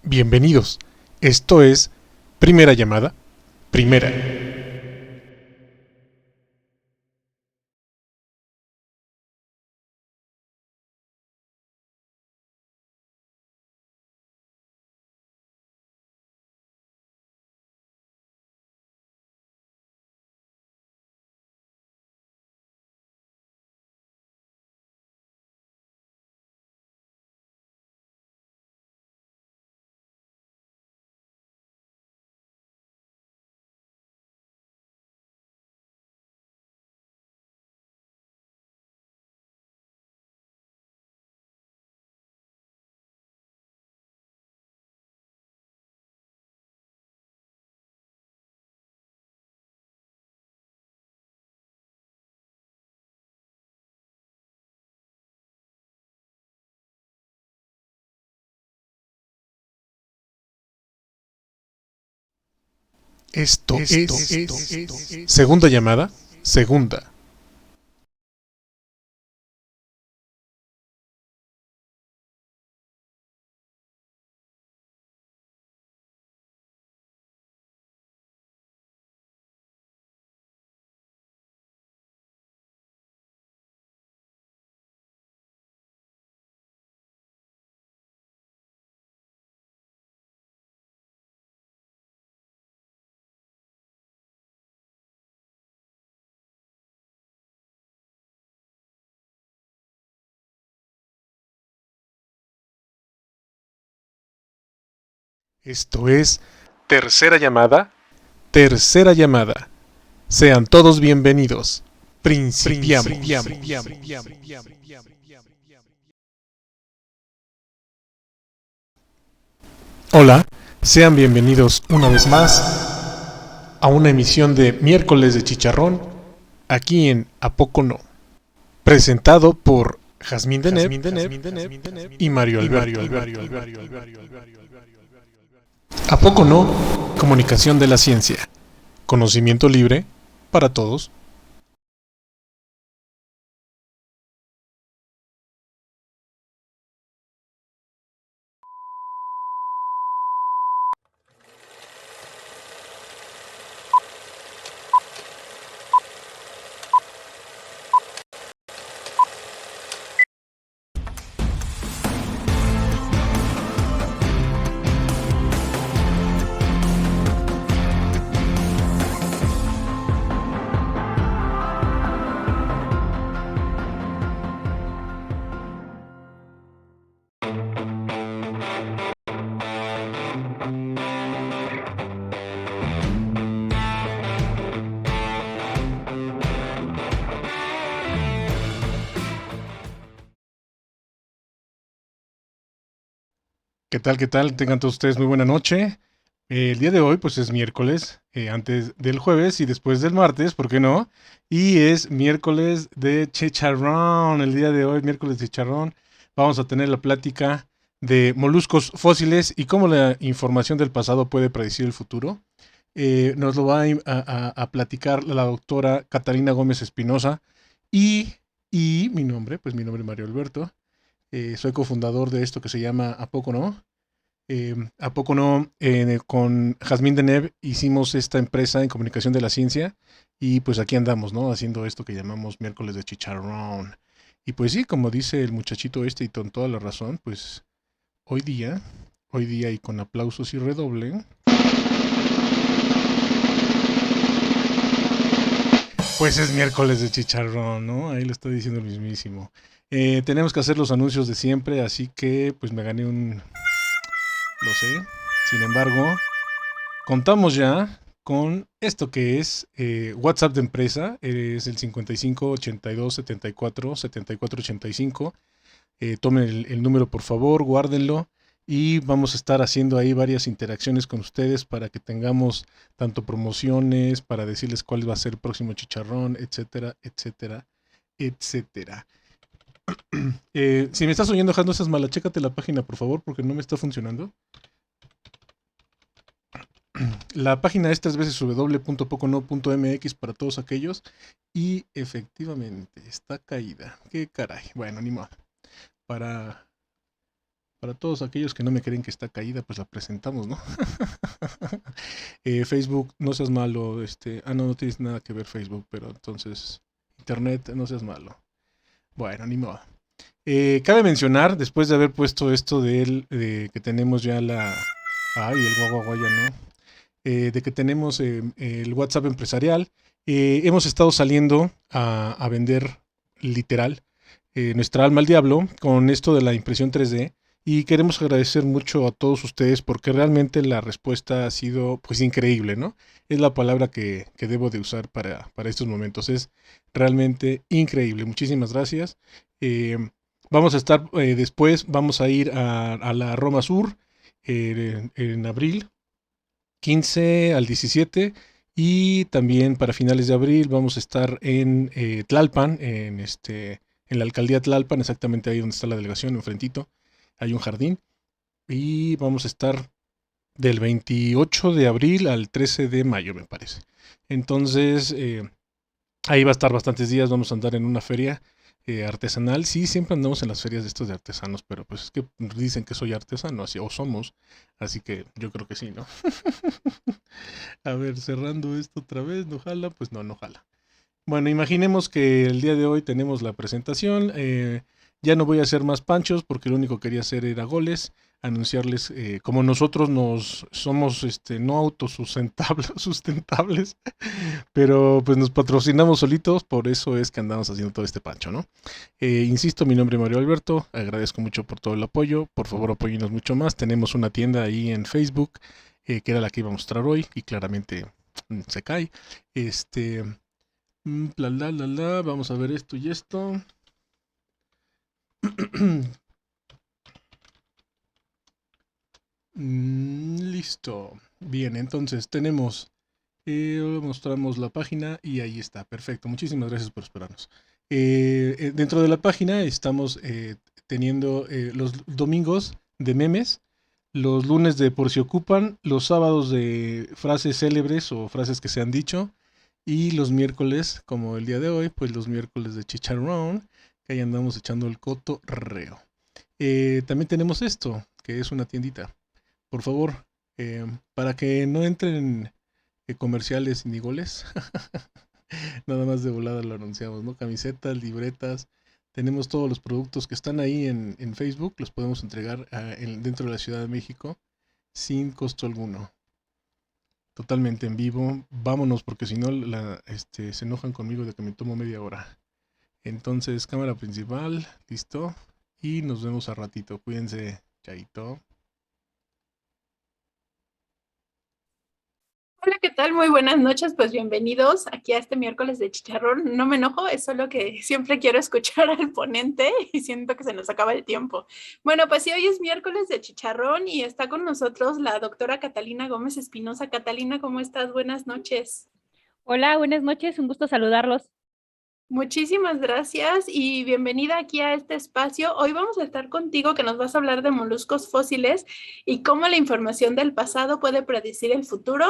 Bienvenidos. Esto es Primera Llamada, Primera. Esto es Segunda Llamada, Segunda. Esto es Tercera Llamada, Tercera Llamada. Sean todos bienvenidos. Principiamos. Hola, sean bienvenidos una vez más a una emisión de Miércoles de Chicharrón, aquí en ¿A poco no? Presentado por Jazmín Deneb y Mario Alberto. ¿A poco no? Comunicación de la ciencia. Conocimiento libre para todos. ¿Qué tal? ¿Qué tal? Tengan todos ustedes muy buena noche. El día de hoy pues es miércoles, antes del jueves y después del martes, ¿por qué no? Y es miércoles de chicharrón. El día de hoy, miércoles de chicharrón, vamos a tener la plática de moluscos fósiles y cómo la información del pasado puede predecir el futuro. Nos lo va a platicar la doctora Catalina Gómez Espinosa y, y mi nombre, pues mi nombre es Mario Alberto. Soy cofundador de esto que se llama ¿A poco no? ¿A poco no? Con Jazmín Deneb hicimos esta empresa en comunicación de la ciencia y pues aquí andamos, ¿no? Haciendo esto que llamamos miércoles de chicharrón. Y pues sí, como dice el muchachito este y con toda la razón, pues hoy día y con aplausos y redoble, pues es miércoles de chicharrón, ¿no? Ahí lo estoy diciendo el mismísimo. Tenemos que hacer los anuncios de siempre, así que pues me gané un... Lo sé. Sin embargo, contamos ya con esto que es WhatsApp de empresa, es el 55 82 74 74 85. Tomen el número por favor, guárdenlo y vamos a estar haciendo ahí varias interacciones con ustedes para que tengamos tanto promociones, para decirles cuál va a ser el próximo chicharrón, etcétera, etcétera, etcétera. Si me estás oyendo, Hans, no seas mala, chécate la página por favor porque no me está funcionando. La página esta es www.pocono.mx para todos aquellos y efectivamente está caída. Qué caray. Bueno, ni modo. Para Para todos aquellos que no me creen que está caída, pues la presentamos, ¿no? Facebook, no seas malo, no tienes nada que ver Facebook, pero entonces, Internet, no seas malo. Bueno, ni modo. Cabe mencionar, después de haber puesto esto de que tenemos ya Ay, el guaguaguaya, ¿no? De que tenemos el WhatsApp empresarial, hemos estado saliendo a vender literal nuestra alma al diablo con esto de la impresión 3D y queremos agradecer mucho a todos ustedes porque realmente la respuesta ha sido pues increíble, ¿no? Es la palabra que debo de usar para estos momentos, es realmente increíble. Muchísimas gracias. Eh, Vamos a estar después, vamos a ir a la Roma Sur en abril 15 al 17 y también para finales de abril vamos a estar en Tlalpan, en la alcaldía Tlalpan, exactamente ahí donde está la delegación, enfrentito, hay un jardín y vamos a estar del 28 de abril al 13 de mayo, me parece. Entonces, ahí va a estar bastantes días, vamos a andar en una feria artesanal. Sí, siempre andamos en las ferias de estos de artesanos, pero pues es que dicen que soy artesano, así, o somos, así que yo creo que sí, ¿no? A ver, cerrando esto otra vez, ¿no jala? Pues no, no jala. Bueno, imaginemos que el día de hoy tenemos la presentación. Ya no voy a hacer más panchos porque lo único que quería hacer era goles. Anunciarles, como nosotros nos somos no autosustentables, sustentables, pero pues nos patrocinamos solitos, por eso es que andamos haciendo todo este pancho, ¿no? Insisto, mi nombre es Mario Alberto, agradezco mucho por todo el apoyo, por favor apóyenos mucho más. Tenemos una tienda ahí en Facebook, que era la que iba a mostrar hoy, y claramente se cae. Este, vamos a ver esto y esto. Listo. Bien, entonces tenemos, mostramos la página y ahí está. Perfecto. Muchísimas gracias por esperarnos. Dentro de la página estamos teniendo los domingos de memes, los lunes de por si ocupan, los sábados de frases célebres o frases que se han dicho, y los miércoles, como el día de hoy, pues los miércoles de chicharrón, que ahí andamos echando el cotorreo. También tenemos esto, que es una tiendita. Por favor, para que no entren comerciales ni goles, nada más de volada lo anunciamos, ¿no? Camisetas, libretas, tenemos todos los productos que están ahí en Facebook, los podemos entregar dentro de la Ciudad de México sin costo alguno. Totalmente en vivo. Vámonos, porque si no se enojan conmigo de que me tomo media hora. Entonces, cámara principal, listo. Y nos vemos a ratito. Cuídense, chaito. Hola, ¿qué tal? Muy buenas noches, pues bienvenidos aquí a este miércoles de chicharrón. No me enojo, es solo que siempre quiero escuchar al ponente y siento que se nos acaba el tiempo. Bueno, pues sí, hoy es miércoles de chicharrón y está con nosotros la doctora Catalina Gómez Espinosa. Catalina, ¿cómo estás? Buenas noches. Hola, buenas noches, un gusto saludarlos. Muchísimas gracias y bienvenida aquí a este espacio. Hoy vamos a estar contigo que nos vas a hablar de moluscos fósiles y cómo la información del pasado puede predecir el futuro.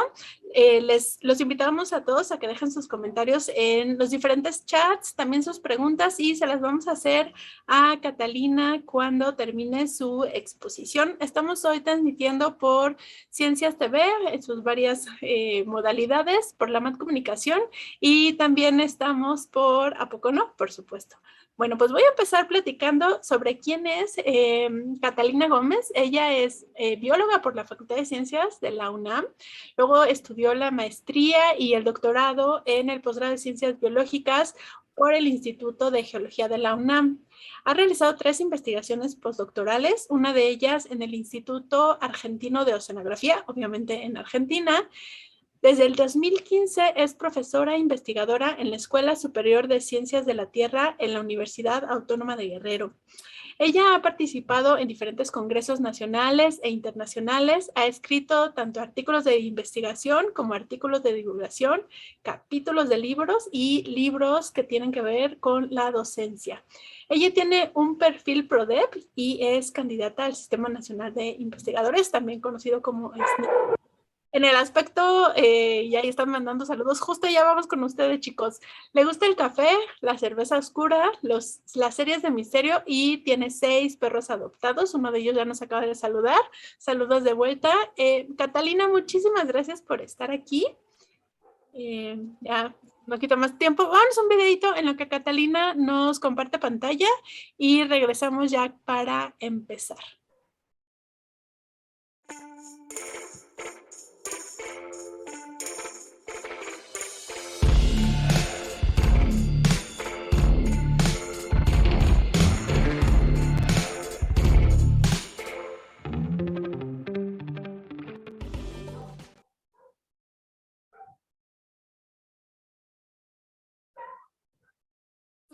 Los invitamos a todos a que dejen sus comentarios en los diferentes chats, también sus preguntas y se las vamos a hacer a Catalina cuando termine su exposición. Estamos hoy transmitiendo por Ciencias TV en sus varias modalidades, por la MAT Comunicación y también estamos por ¿A poco no? Por supuesto. Bueno, pues voy a empezar platicando sobre quién es Catalina Gómez. Ella es bióloga por la Facultad de Ciencias de la UNAM. Luego estudió la maestría y el doctorado en el posgrado de Ciencias Biológicas por el Instituto de Geología de la UNAM. Ha realizado 3 investigaciones postdoctorales, una de ellas en el Instituto Argentino de Oceanografía, obviamente en Argentina. Desde el 2015 es profesora e investigadora en la Escuela Superior de Ciencias de la Tierra en la Universidad Autónoma de Guerrero. Ella ha participado en diferentes congresos nacionales e internacionales, ha escrito tanto artículos de investigación como artículos de divulgación, capítulos de libros y libros que tienen que ver con la docencia. Ella tiene un perfil PRODEP y es candidata al Sistema Nacional de Investigadores, también conocido como SNI. En el aspecto, y ahí están mandando saludos, justo ya vamos con ustedes, chicos. ¿Le gusta el café, la cerveza oscura, las series de misterio y tiene 6 perros adoptados? Uno de ellos ya nos acaba de saludar. Saludos de vuelta. Catalina, muchísimas gracias por estar aquí. Ya no quito más tiempo. Vamos a un videito en lo que Catalina nos comparte pantalla y regresamos ya para empezar.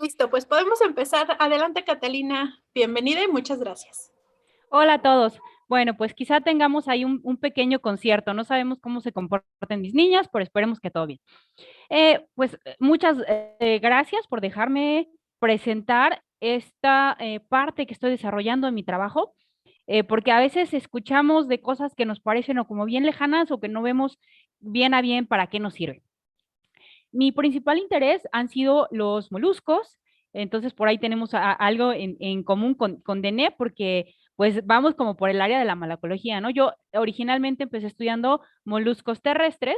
Listo, pues podemos empezar. Adelante, Catalina. Bienvenida y muchas gracias. Hola a todos. Bueno, pues quizá tengamos ahí un pequeño concierto. No sabemos cómo se comportan mis niñas, pero esperemos que todo bien. Muchas gracias por dejarme presentar esta parte que estoy desarrollando en mi trabajo, porque a veces escuchamos de cosas que nos parecen o como bien lejanas o que no vemos bien a bien para qué nos sirve. Mi principal interés han sido los moluscos, entonces por ahí tenemos algo en común con Dené, porque pues vamos como por el área de la malacología, ¿no? Yo originalmente empecé estudiando moluscos terrestres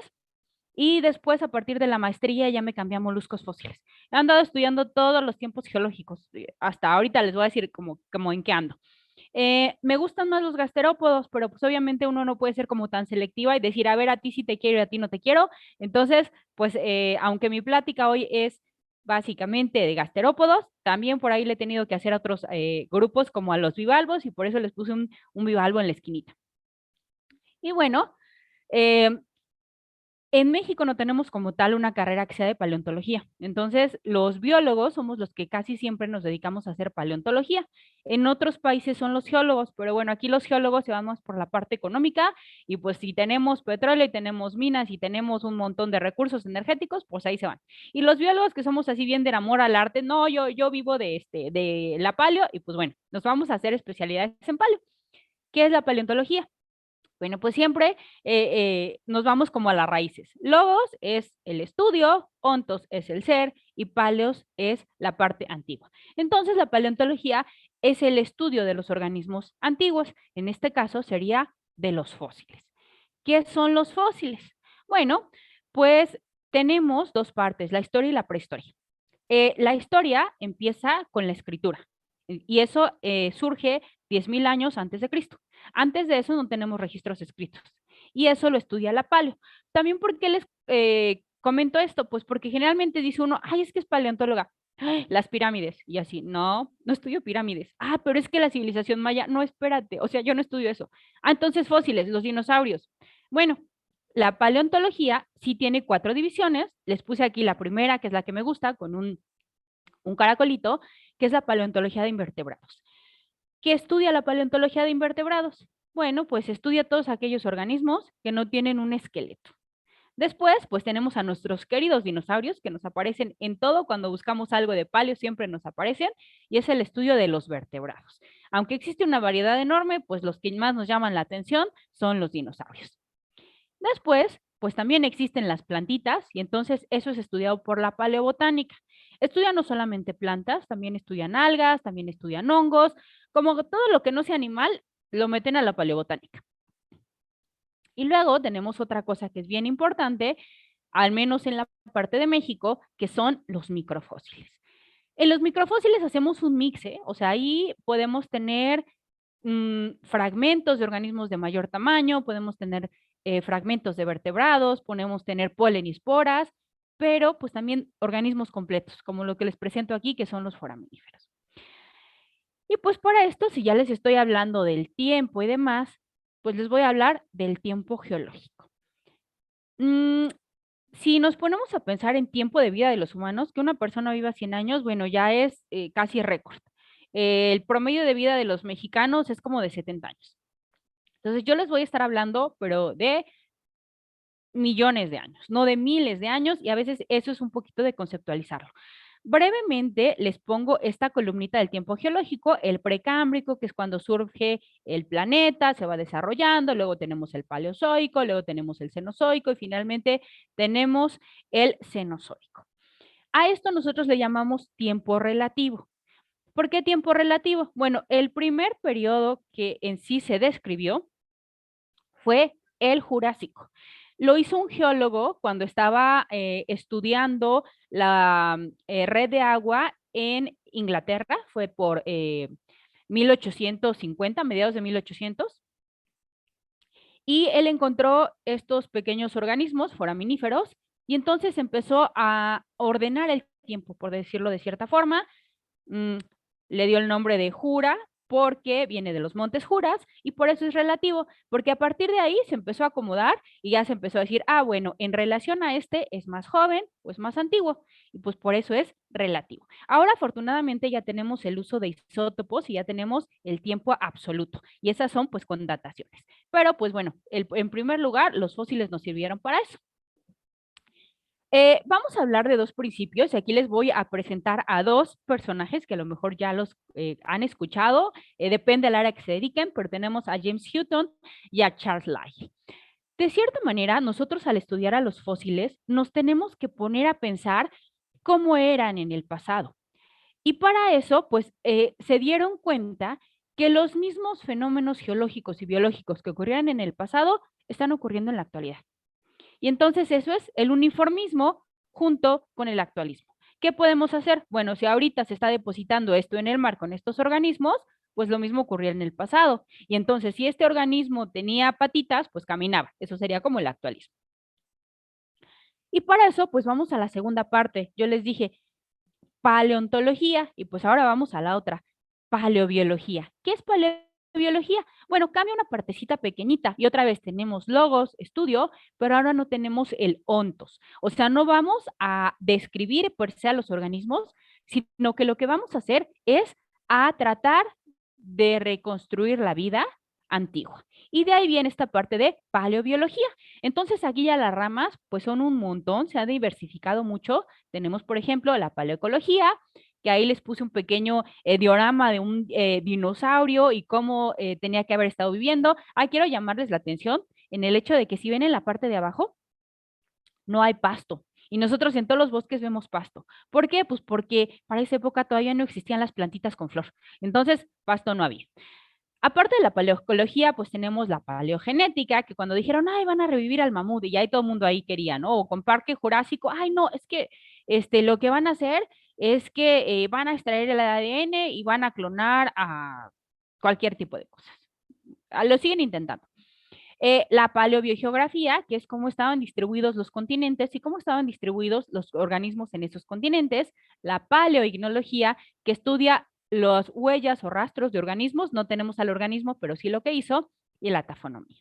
y después a partir de la maestría ya me cambié a moluscos fósiles. He andado estudiando todos los tiempos geológicos, hasta ahorita les voy a decir como en qué ando. Me gustan más los gasterópodos, pero pues obviamente uno no puede ser como tan selectiva y decir, a ver, a ti sí te quiero y a ti no te quiero. Entonces, pues aunque mi plática hoy es básicamente de gasterópodos, también por ahí le he tenido que hacer a otros grupos como a los bivalvos y por eso les puse un bivalvo en la esquinita. Y bueno, eh, en México no tenemos como tal una carrera que sea de paleontología. Entonces, los biólogos somos los que casi siempre nos dedicamos a hacer paleontología. En otros países son los geólogos, pero bueno, aquí los geólogos se vamos por la parte económica y pues si tenemos petróleo y tenemos minas y tenemos un montón de recursos energéticos, pues ahí se van. Y los biólogos que somos así bien del amor al arte, no, yo vivo de la paleo y pues bueno, nos vamos a hacer especialidades en paleo. ¿Qué es la paleontología? Bueno, pues siempre nos vamos como a las raíces. Logos es el estudio, ontos es el ser y paleos es la parte antigua. Entonces, la paleontología es el estudio de los organismos antiguos. En este caso sería de los fósiles. ¿Qué son los fósiles? Bueno, pues tenemos dos partes, la historia y la prehistoria. La historia empieza con la escritura y eso surge 10.000 años antes de Cristo. Antes de eso no tenemos registros escritos y eso lo estudia la paleo. También porque les comento esto, pues porque generalmente dice uno, ay, es que es paleontóloga. Ay, las pirámides y así, no estudio pirámides. Ah, pero es que la civilización maya, no, espérate, o sea, yo no estudio eso. Ah, entonces fósiles, los dinosaurios. Bueno, la paleontología sí tiene 4 divisiones. Les puse aquí la primera, que es la que me gusta, con un caracolito, que es la paleontología de invertebrados. ¿Qué estudia la paleontología de invertebrados? Bueno, pues estudia todos aquellos organismos que no tienen un esqueleto. Después, pues tenemos a nuestros queridos dinosaurios que nos aparecen en todo, cuando buscamos algo de paleo siempre nos aparecen, y es el estudio de los vertebrados. Aunque existe una variedad enorme, pues los que más nos llaman la atención son los dinosaurios. Después, pues también existen las plantitas y entonces eso es estudiado por la paleobotánica. Estudian no solamente plantas, también estudian algas, también estudian hongos, como todo lo que no sea animal, lo meten a la paleobotánica. Y luego tenemos otra cosa que es bien importante, al menos en la parte de México, que son los microfósiles. En los microfósiles hacemos un mix, o sea, ahí podemos tener fragmentos de organismos de mayor tamaño, podemos tener fragmentos de vertebrados, podemos tener polen y esporas, pero pues también organismos completos, como lo que les presento aquí, que son los foraminíferos. Y pues para esto, si ya les estoy hablando del tiempo y demás, pues les voy a hablar del tiempo geológico. Si nos ponemos a pensar en tiempo de vida de los humanos, que una persona viva 100 años, bueno, ya es casi récord. El promedio de vida de los mexicanos es como de 70 años. Entonces yo les voy a estar hablando, pero de millones de años, no de miles de años, y a veces eso es un poquito de conceptualizarlo. Brevemente les pongo esta columnita del tiempo geológico, el precámbrico, que es cuando surge el planeta, se va desarrollando, luego tenemos el paleozoico, luego tenemos el cenozoico y finalmente tenemos el cenozoico. A esto nosotros le llamamos tiempo relativo. ¿Por qué tiempo relativo? Bueno, el primer periodo que en sí se describió fue el Jurásico. Lo hizo un geólogo cuando estaba estudiando la red de agua en Inglaterra, fue por 1850, mediados de 1800, y él encontró estos pequeños organismos foraminíferos y entonces empezó a ordenar el tiempo, por decirlo de cierta forma. Le dio el nombre de Jura porque viene de los montes Juras y por eso es relativo, porque a partir de ahí se empezó a acomodar y ya se empezó a decir, ah, bueno, en relación a este es más joven o es más antiguo y pues por eso es relativo. Ahora afortunadamente ya tenemos el uso de isótopos y ya tenemos el tiempo absoluto y esas son pues con dataciones. Pero pues bueno, en primer lugar los fósiles nos sirvieron para eso. Vamos a hablar de dos principios y aquí les voy a presentar a dos personajes que a lo mejor ya los han escuchado, depende del área que se dediquen, pero tenemos a James Hutton y a Charles Lyell. De cierta manera, nosotros al estudiar a los fósiles nos tenemos que poner a pensar cómo eran en el pasado. Y para eso, pues, se dieron cuenta que los mismos fenómenos geológicos y biológicos que ocurrían en el pasado están ocurriendo en la actualidad. Y entonces eso es el uniformismo junto con el actualismo. ¿Qué podemos hacer? Bueno, si ahorita se está depositando esto en el mar con estos organismos, pues lo mismo ocurría en el pasado. Y entonces, si este organismo tenía patitas, pues caminaba. Eso sería como el actualismo. Y para eso, pues vamos a la segunda parte. Yo les dije paleontología y pues ahora vamos a la otra, paleobiología. ¿Qué es paleobiología? Bueno, cambia una partecita pequeñita y otra vez tenemos logos, estudio, pero ahora no tenemos el ontos. O sea, no vamos a describir por se a los organismos, sino que lo que vamos a hacer es a tratar de reconstruir la vida antigua. Y de ahí viene esta parte de paleobiología. Entonces, aquí ya las ramas, pues son un montón, se ha diversificado mucho. Tenemos, por ejemplo, la paleoecología, que ahí les puse un pequeño diorama de un dinosaurio y cómo tenía que haber estado viviendo. Quiero llamarles la atención en el hecho de que si ven en la parte de abajo, no hay pasto. Y nosotros en todos los bosques vemos pasto. ¿Por qué? Pues porque para esa época todavía no existían las plantitas con flor. Entonces, pasto no había. Aparte de la paleoecología, pues tenemos la paleogenética, que cuando dijeron, ay, van a revivir al mamut, y ya todo el mundo ahí quería, ¿no? O con Parque Jurásico, ay, no, es que lo que van a hacer es que van a extraer el ADN y van a clonar a cualquier tipo de cosas. Lo siguen intentando. La paleobiogeografía, que es cómo estaban distribuidos los continentes y cómo estaban distribuidos los organismos en esos continentes. La paleoignología, que estudia las huellas o rastros de organismos, no tenemos al organismo, pero sí lo que hizo, y la tafonomía.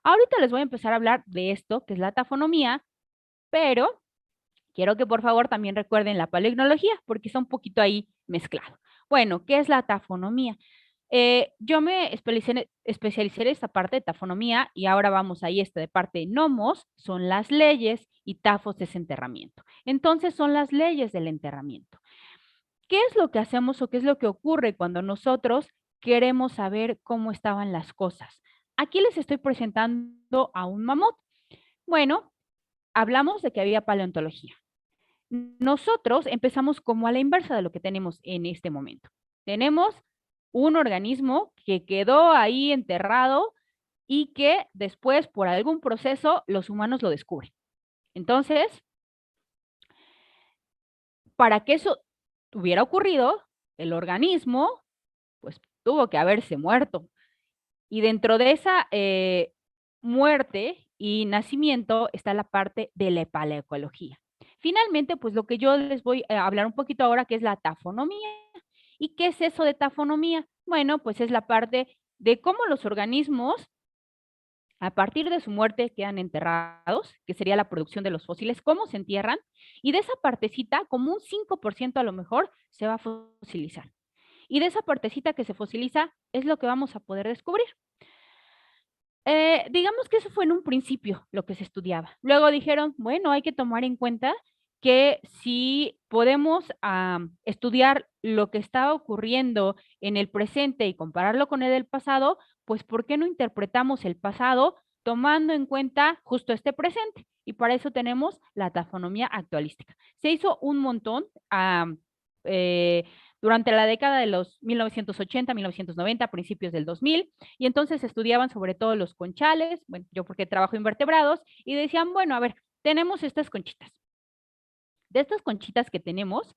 Ahorita les voy a empezar a hablar de esto, que es la tafonomía, pero quiero que por favor también recuerden la paleoignología, porque está un poquito ahí mezclado. Bueno, ¿qué es la tafonomía? Yo me especialicé en esta parte de tafonomía y ahora vamos ahí de parte de nomos, son las leyes y tafos es enterramiento. Entonces son las leyes del enterramiento. ¿Qué es lo que hacemos o qué es lo que ocurre cuando nosotros queremos saber cómo estaban las cosas? Aquí les estoy presentando a un mamut. Bueno, hablamos de que había paleontología. Nosotros empezamos como a la inversa de lo que tenemos en este momento. Tenemos un organismo que quedó ahí enterrado y que después, por algún proceso, los humanos lo descubren. Entonces, para que eso hubiera ocurrido, el organismo, pues, tuvo que haberse muerto. Y dentro de esa muerte y nacimiento está la parte de la paleoecología. Finalmente, pues lo que yo les voy a hablar un poquito ahora, que es la tafonomía. ¿Y qué es eso de tafonomía? Bueno, pues es la parte de cómo los organismos, a partir de su muerte, quedan enterrados, que sería la producción de los fósiles, cómo se entierran, y de esa partecita, como un 5% a lo mejor, se va a fosilizar. Y de esa partecita que se fosiliza es lo que vamos a poder descubrir. Digamos que eso fue en un principio lo que se estudiaba. Luego dijeron, bueno, hay que tomar en cuenta que si podemos estudiar lo que está ocurriendo en el presente y compararlo con el del pasado, pues ¿por qué no interpretamos el pasado tomando en cuenta justo este presente? Y para eso tenemos la taxonomía actualística. Se hizo un montón eh, durante la década de los 1980, 1990, principios del 2000, y entonces estudiaban sobre todo los conchales, bueno, yo porque trabajo invertebrados, y decían, bueno, a ver, tenemos estas conchitas. De estas conchitas que tenemos,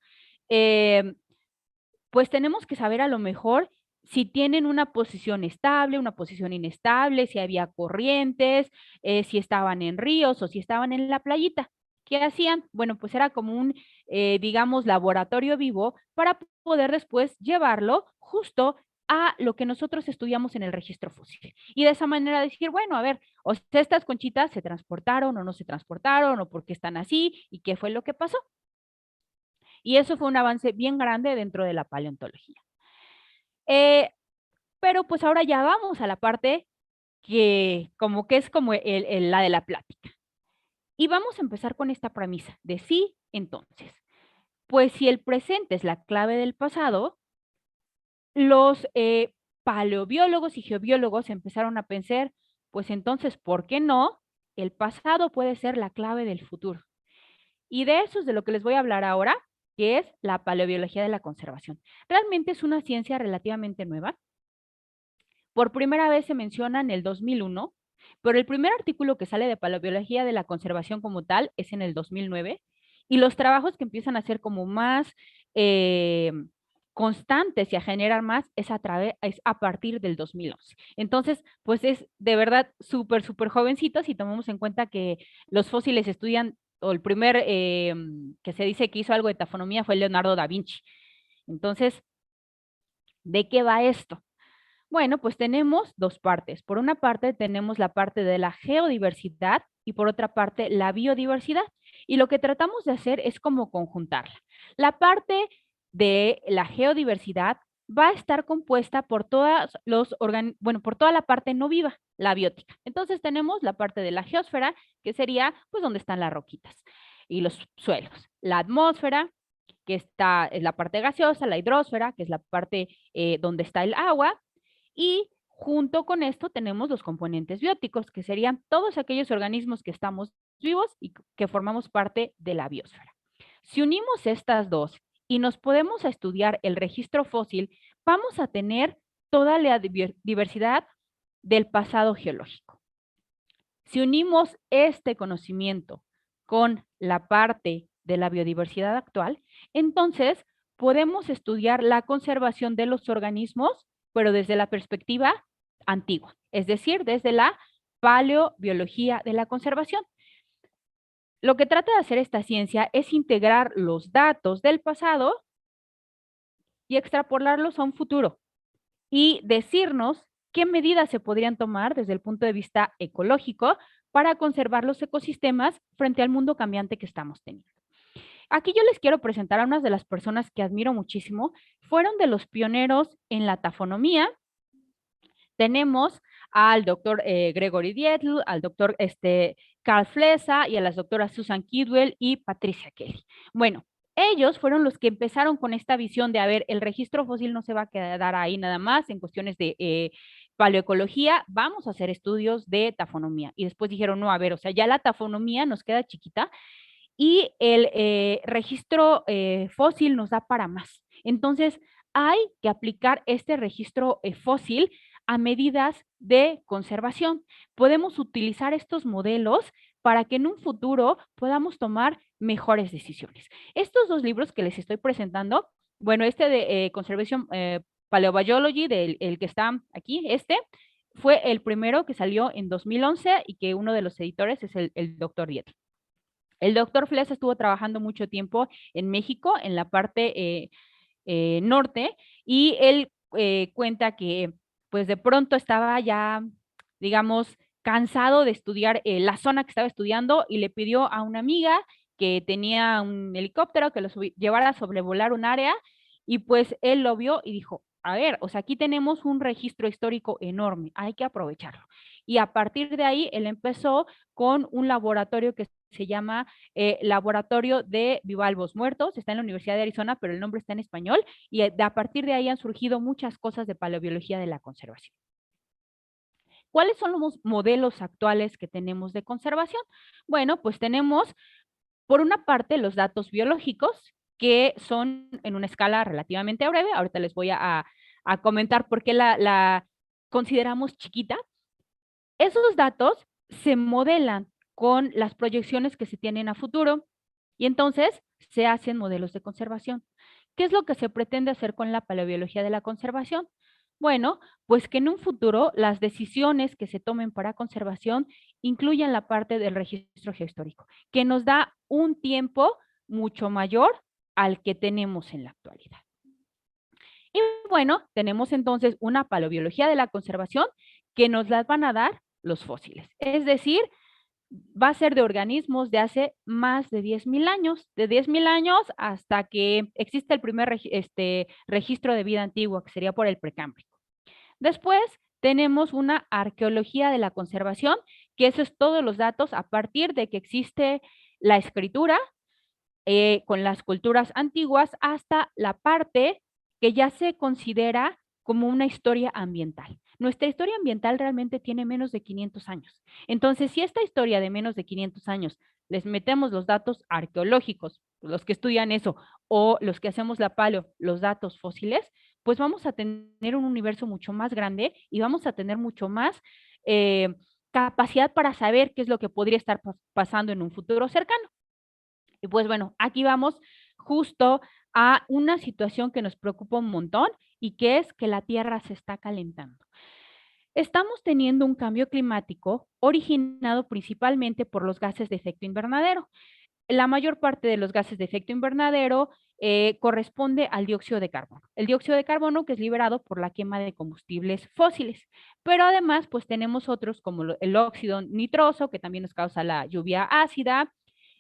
pues tenemos que saber a lo mejor si tienen una posición estable, una posición inestable, si había corrientes, si estaban en ríos o si estaban en la playita. ¿Qué hacían? Bueno, pues era como un, digamos, laboratorio vivo para poder después llevarlo justo a lo que nosotros estudiamos en el registro fósil. Y de esa manera decir, bueno, a ver, o sea, estas conchitas se transportaron o no se transportaron, o por qué están así, y qué fue lo que pasó. Y eso fue un avance bien grande dentro de la paleontología. Pero pues ahora ya vamos a la parte que como que es como la de la plática. Y vamos a empezar con esta premisa de sí, entonces. Pues si el presente es la clave del pasado, los paleobiólogos y geobiólogos empezaron a pensar, pues entonces, ¿por qué no? El pasado puede ser la clave del futuro. Y de eso es de lo que les voy a hablar ahora, que es la paleobiología de la conservación. Realmente es una ciencia relativamente nueva. Por primera vez se menciona en el 2001, pero el primer artículo que sale de paleobiología de la conservación como tal es en el 2009, y los trabajos que empiezan a ser como más eh, constantes y a generar más es a partir del 2011. Entonces, pues es de verdad súper, súper jovencito si tomamos en cuenta que los fósiles estudian, o el primer que se dice que hizo algo de tafonomía fue Leonardo da Vinci. Entonces, ¿de qué va esto? Bueno, pues tenemos dos partes. Por una parte tenemos la parte de la geodiversidad y por otra parte la biodiversidad. Y lo que tratamos de hacer es como conjuntarla. La parte de la geodiversidad va a estar compuesta por por toda la parte no viva, la biótica. Entonces tenemos la parte de la geosfera, que sería pues donde están las roquitas y los suelos. La atmósfera, que es la parte gaseosa, la hidrosfera, que es la parte donde está el agua, y junto con esto tenemos los componentes bióticos, que serían todos aquellos organismos que estamos vivos y que formamos parte de la biosfera. Si unimos estas dos y nos podemos estudiar el registro fósil, vamos a tener toda la diversidad del pasado geológico. Si unimos este conocimiento con la parte de la biodiversidad actual, entonces podemos estudiar la conservación de los organismos, pero desde la perspectiva antigua, es decir, desde la paleobiología de la conservación. Lo que trata de hacer esta ciencia es integrar los datos del pasado y extrapolarlos a un futuro y decirnos qué medidas se podrían tomar desde el punto de vista ecológico para conservar los ecosistemas frente al mundo cambiante que estamos teniendo. Aquí yo les quiero presentar a unas de las personas que admiro muchísimo. Fueron de los pioneros en la tafonomía. Tenemos al doctor Gregory Dietl, al doctor Carl Flesa y a las doctoras Susan Kidwell y Patricia Kelly. Bueno, ellos fueron los que empezaron con esta visión de, a ver, el registro fósil no se va a quedar ahí nada más en cuestiones de paleoecología, vamos a hacer estudios de tafonomía. Y después dijeron, no, a ver, o sea, ya la tafonomía nos queda chiquita y el registro fósil nos da para más. Entonces, hay que aplicar este registro fósil a medidas de conservación. Podemos utilizar estos modelos para que en un futuro podamos tomar mejores decisiones. Estos dos libros que les estoy presentando, bueno, este de Conservation Paleobiology, el que está aquí, fue el primero que salió en 2011 y que uno de los editores es el doctor Dieter. El doctor Fles estuvo trabajando mucho tiempo en México, en la parte norte, y él cuenta que pues de pronto estaba ya, digamos, cansado de estudiar la zona que estaba estudiando y le pidió a una amiga que tenía un helicóptero que lo llevara a sobrevolar un área y pues él lo vio y dijo, a ver, o sea, aquí tenemos un registro histórico enorme, hay que aprovecharlo. Y a partir de ahí, él empezó con un laboratorio que se llama Laboratorio de Bivalvos Muertos, está en la Universidad de Arizona, pero el nombre está en español, y a partir de ahí han surgido muchas cosas de paleobiología de la conservación. ¿Cuáles son los modelos actuales que tenemos de conservación? Bueno, pues tenemos, por una parte, los datos biológicos, que son en una escala relativamente breve. Ahorita les voy a comentar por qué la consideramos chiquita. Esos datos se modelan con las proyecciones que se tienen a futuro y entonces se hacen modelos de conservación. ¿Qué es lo que se pretende hacer con la paleobiología de la conservación? Bueno, pues que en un futuro las decisiones que se tomen para conservación incluyan la parte del registro geohistórico, que nos da un tiempo mucho mayor al que tenemos en la actualidad. Y bueno, tenemos entonces una paleobiología de la conservación que nos las van a dar los fósiles. Es decir, va a ser de organismos de hace más de 10.000 años, de 10.000 años hasta que existe el primer registro de vida antigua, que sería por el Precámbrico. Después tenemos una arqueología de la conservación, que eso es todos los datos a partir de que existe la escritura, con las culturas antiguas, hasta la parte que ya se considera como una historia ambiental. Nuestra historia ambiental realmente tiene menos de 500 años. Entonces, si esta historia de menos de 500 años les metemos los datos arqueológicos, los que estudian eso, o los que hacemos la paleo, los datos fósiles, pues vamos a tener un universo mucho más grande y vamos a tener mucho más capacidad para saber qué es lo que podría estar pasando en un futuro cercano. Y pues bueno, aquí vamos justo a una situación que nos preocupa un montón y que es que la Tierra se está calentando. Estamos teniendo un cambio climático originado principalmente por los gases de efecto invernadero. La mayor parte de los gases de efecto invernadero corresponde al dióxido de carbono. El dióxido de carbono que es liberado por la quema de combustibles fósiles. Pero además, pues tenemos otros como el óxido nitroso, que también nos causa la lluvia ácida,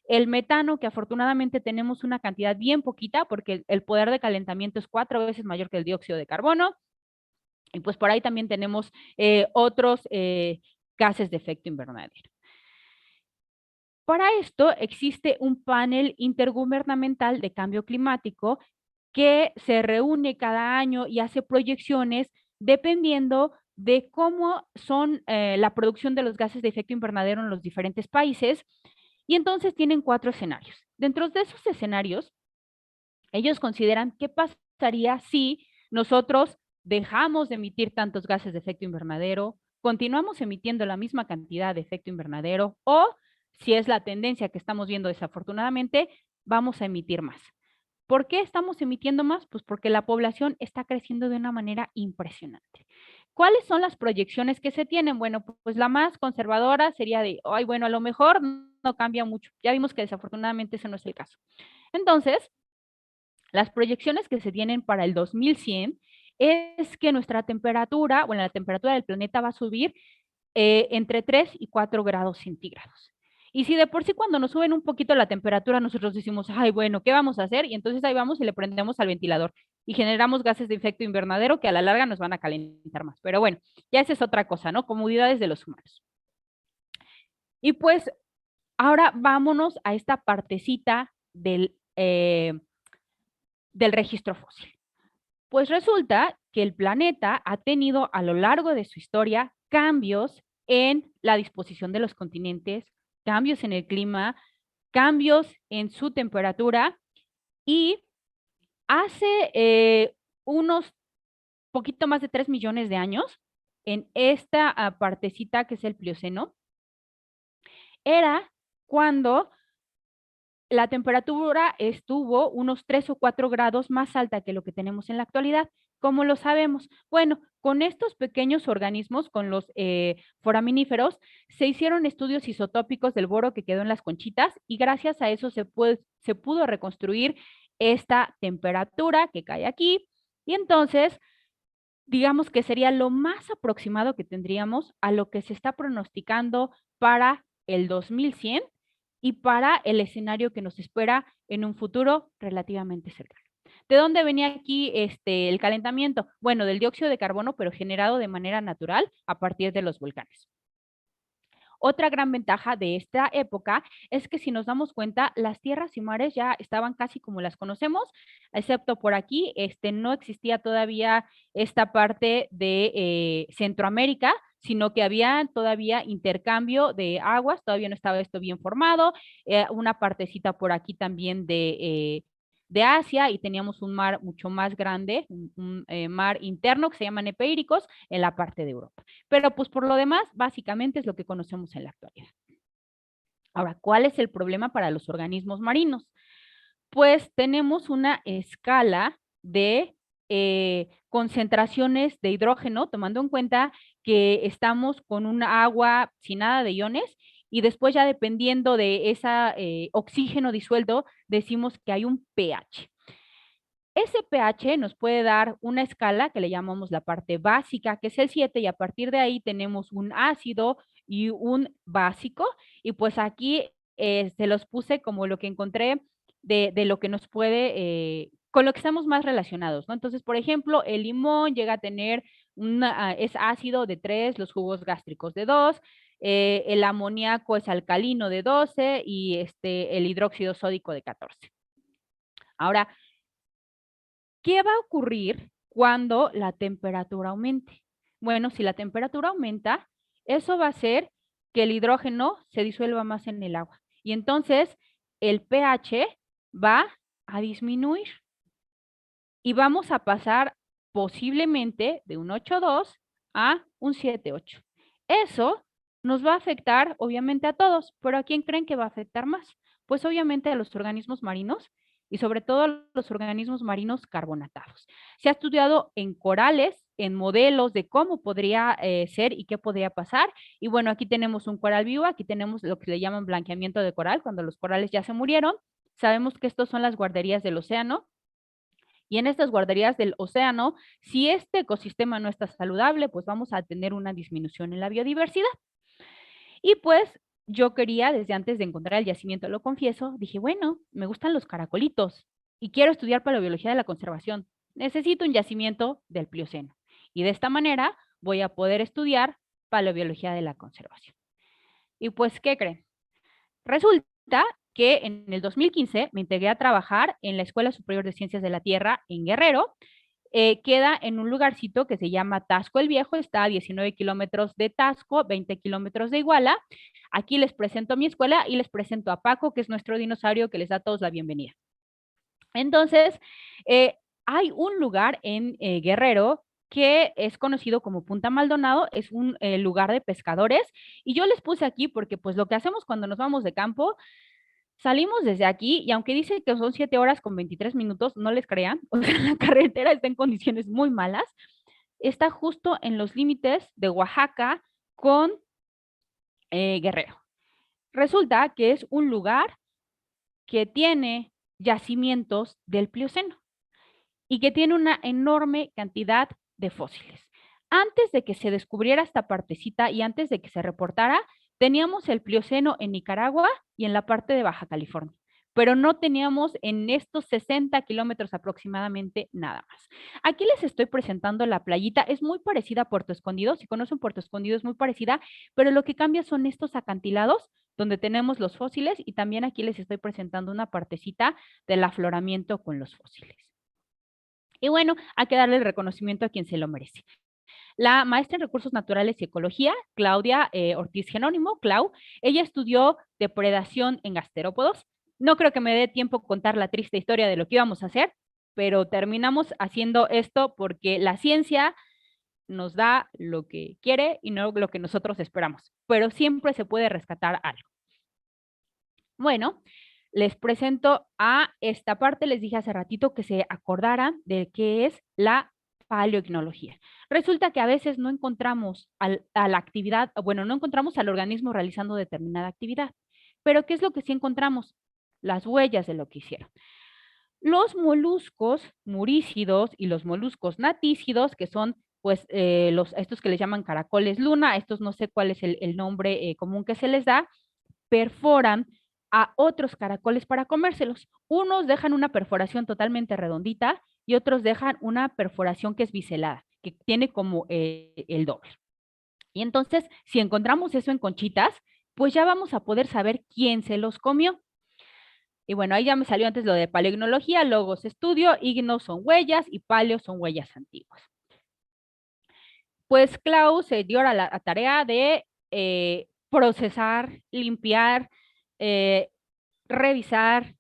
el metano, que afortunadamente tenemos una cantidad bien poquita, porque el poder de calentamiento es 4 veces mayor que el dióxido de carbono. Y pues por ahí también tenemos otros gases de efecto invernadero. Para esto existe un panel intergubernamental de cambio climático que se reúne cada año y hace proyecciones dependiendo de cómo son la producción de los gases de efecto invernadero en los diferentes países. Y entonces tienen 4 escenarios. Dentro de esos escenarios, ellos consideran qué pasaría si nosotros dejamos de emitir tantos gases de efecto invernadero, continuamos emitiendo la misma cantidad de efecto invernadero o, si es la tendencia que estamos viendo desafortunadamente, vamos a emitir más. ¿Por qué estamos emitiendo más? Pues porque la población está creciendo de una manera impresionante. ¿Cuáles son las proyecciones que se tienen? Bueno, pues la más conservadora sería de, ay, bueno, a lo mejor no cambia mucho. Ya vimos que desafortunadamente ese no es el caso. Entonces, las proyecciones que se tienen para el 2100 es que nuestra temperatura, bueno, la temperatura del planeta va a subir entre 3 y 4 grados centígrados. Y si de por sí cuando nos suben un poquito la temperatura nosotros decimos, ay, bueno, ¿qué vamos a hacer? Y entonces ahí vamos y le prendemos al ventilador y generamos gases de efecto invernadero que a la larga nos van a calentar más. Pero bueno, ya esa es otra cosa, ¿no? Comodidades de los humanos. Y pues ahora vámonos a esta partecita del registro fósil. Pues resulta que el planeta ha tenido a lo largo de su historia cambios en la disposición de los continentes, cambios en el clima, cambios en su temperatura y hace unos poquito más de 3 millones de años, en esta partecita que es el Plioceno, era cuando la temperatura estuvo unos 3 o 4 grados más alta que lo que tenemos en la actualidad. ¿Cómo lo sabemos? Bueno, con estos pequeños organismos, con los foraminíferos, se hicieron estudios isotópicos del boro que quedó en las conchitas y gracias a eso se pudo reconstruir esta temperatura que cae aquí. Y entonces, digamos que sería lo más aproximado que tendríamos a lo que se está pronosticando para el 2100 y para el escenario que nos espera en un futuro relativamente cercano. ¿De dónde venía aquí el calentamiento? Bueno, del dióxido de carbono, pero generado de manera natural a partir de los volcanes. Otra gran ventaja de esta época es que si nos damos cuenta, las tierras y mares ya estaban casi como las conocemos, excepto por aquí, no existía todavía esta parte de Centroamérica, sino que había todavía intercambio de aguas, todavía no estaba esto bien formado, una partecita por aquí también de Asia y teníamos un mar mucho más grande, un mar interno que se llaman epeíricos en la parte de Europa. Pero pues por lo demás, básicamente es lo que conocemos en la actualidad. Ahora, ¿cuál es el problema para los organismos marinos? Pues tenemos una escala de concentraciones de hidrógeno, tomando en cuenta que estamos con un agua sin nada de iones y después ya dependiendo de ese oxígeno disuelto, decimos que hay un pH. Ese pH nos puede dar una escala que le llamamos la parte básica, que es el 7, y a partir de ahí tenemos un ácido y un básico, y pues aquí se los puse como lo que encontré de lo que nos puede, con lo que estamos más relacionados, ¿no? Entonces, por ejemplo, el limón llega a tener es ácido de 3, los jugos gástricos de 2, el amoníaco es alcalino de 12 y el hidróxido sódico de 14. Ahora, ¿qué va a ocurrir cuando la temperatura aumente? Bueno, si la temperatura aumenta, eso va a hacer que el hidrógeno se disuelva más en el agua. Y entonces el pH va a disminuir. Y vamos a pasar posiblemente de un 8,2 a un 7,8. Eso nos va a afectar, obviamente, a todos, pero ¿a quién creen que va a afectar más? Pues obviamente a los organismos marinos y sobre todo a los organismos marinos carbonatados. Se ha estudiado en corales, en modelos de cómo podría ser y qué podría pasar. Y bueno, aquí tenemos un coral vivo, aquí tenemos lo que le llaman blanqueamiento de coral, cuando los corales ya se murieron. Sabemos que estos son las guarderías del océano. Y en estas guarderías del océano, si este ecosistema no está saludable, pues vamos a tener una disminución en la biodiversidad. Y pues yo quería, desde antes de encontrar el yacimiento, lo confieso, dije, bueno, me gustan los caracolitos y quiero estudiar paleobiología de la conservación. Necesito un yacimiento del Plioceno. Y de esta manera voy a poder estudiar paleobiología de la conservación. Y pues, ¿qué creen? Resulta que en el 2015 me integré a trabajar en la Escuela Superior de Ciencias de la Tierra en Guerrero. Queda en un lugarcito que se llama Tasco el Viejo, está a 19 kilómetros de Tasco, 20 kilómetros de Iguala. Aquí les presento a mi escuela y les presento a Paco, que es nuestro dinosaurio que les da a todos la bienvenida. Entonces, hay un lugar en Guerrero que es conocido como Punta Maldonado, es un lugar de pescadores, y yo les puse aquí porque pues lo que hacemos cuando nos vamos de campo, salimos desde aquí y aunque dice que son 7 horas con 23 minutos, no les crean, o sea, la carretera está en condiciones muy malas, está justo en los límites de Oaxaca con Guerrero. Resulta que es un lugar que tiene yacimientos del Plioceno y que tiene una enorme cantidad de fósiles. Antes de que se descubriera esta partecita y antes de que se reportara, teníamos el Plioceno en Nicaragua y en la parte de Baja California, pero no teníamos en estos 60 kilómetros aproximadamente nada más. Aquí les estoy presentando la playita, es muy parecida a Puerto Escondido, si conocen Puerto Escondido es muy parecida, pero lo que cambia son estos acantilados donde tenemos los fósiles y también aquí les estoy presentando una partecita del afloramiento con los fósiles. Y bueno, hay que darle el reconocimiento a quien se lo merece. La maestra en Recursos Naturales y Ecología, Claudia Ortiz Jerónimo, Clau, ella estudió depredación en gasterópodos. No creo que me dé tiempo contar la triste historia de lo que íbamos a hacer, pero terminamos haciendo esto porque la ciencia nos da lo que quiere y no lo que nosotros esperamos, pero siempre se puede rescatar algo. Bueno, les presento a esta parte, les dije hace ratito que se acordaran de qué es la paleoicnología. Resulta que a veces no encontramos a la actividad, bueno, no encontramos al organismo realizando determinada actividad, pero ¿qué es lo que sí encontramos? Las huellas de lo que hicieron. Los moluscos murícidos y los moluscos natícidos, que son pues estos que les llaman caracoles luna, estos no sé cuál es el nombre común que se les da, perforan a otros caracoles para comérselos. Unos dejan una perforación totalmente redondita y otros dejan una perforación que es biselada, que tiene como el doble. Y entonces, si encontramos eso en conchitas, pues ya vamos a poder saber quién se los comió. Y bueno, ahí ya me salió antes lo de paleognología, logos estudio, ignos son huellas y paleos son huellas antiguas. Pues Klaus se dio a la tarea de procesar, limpiar, revisar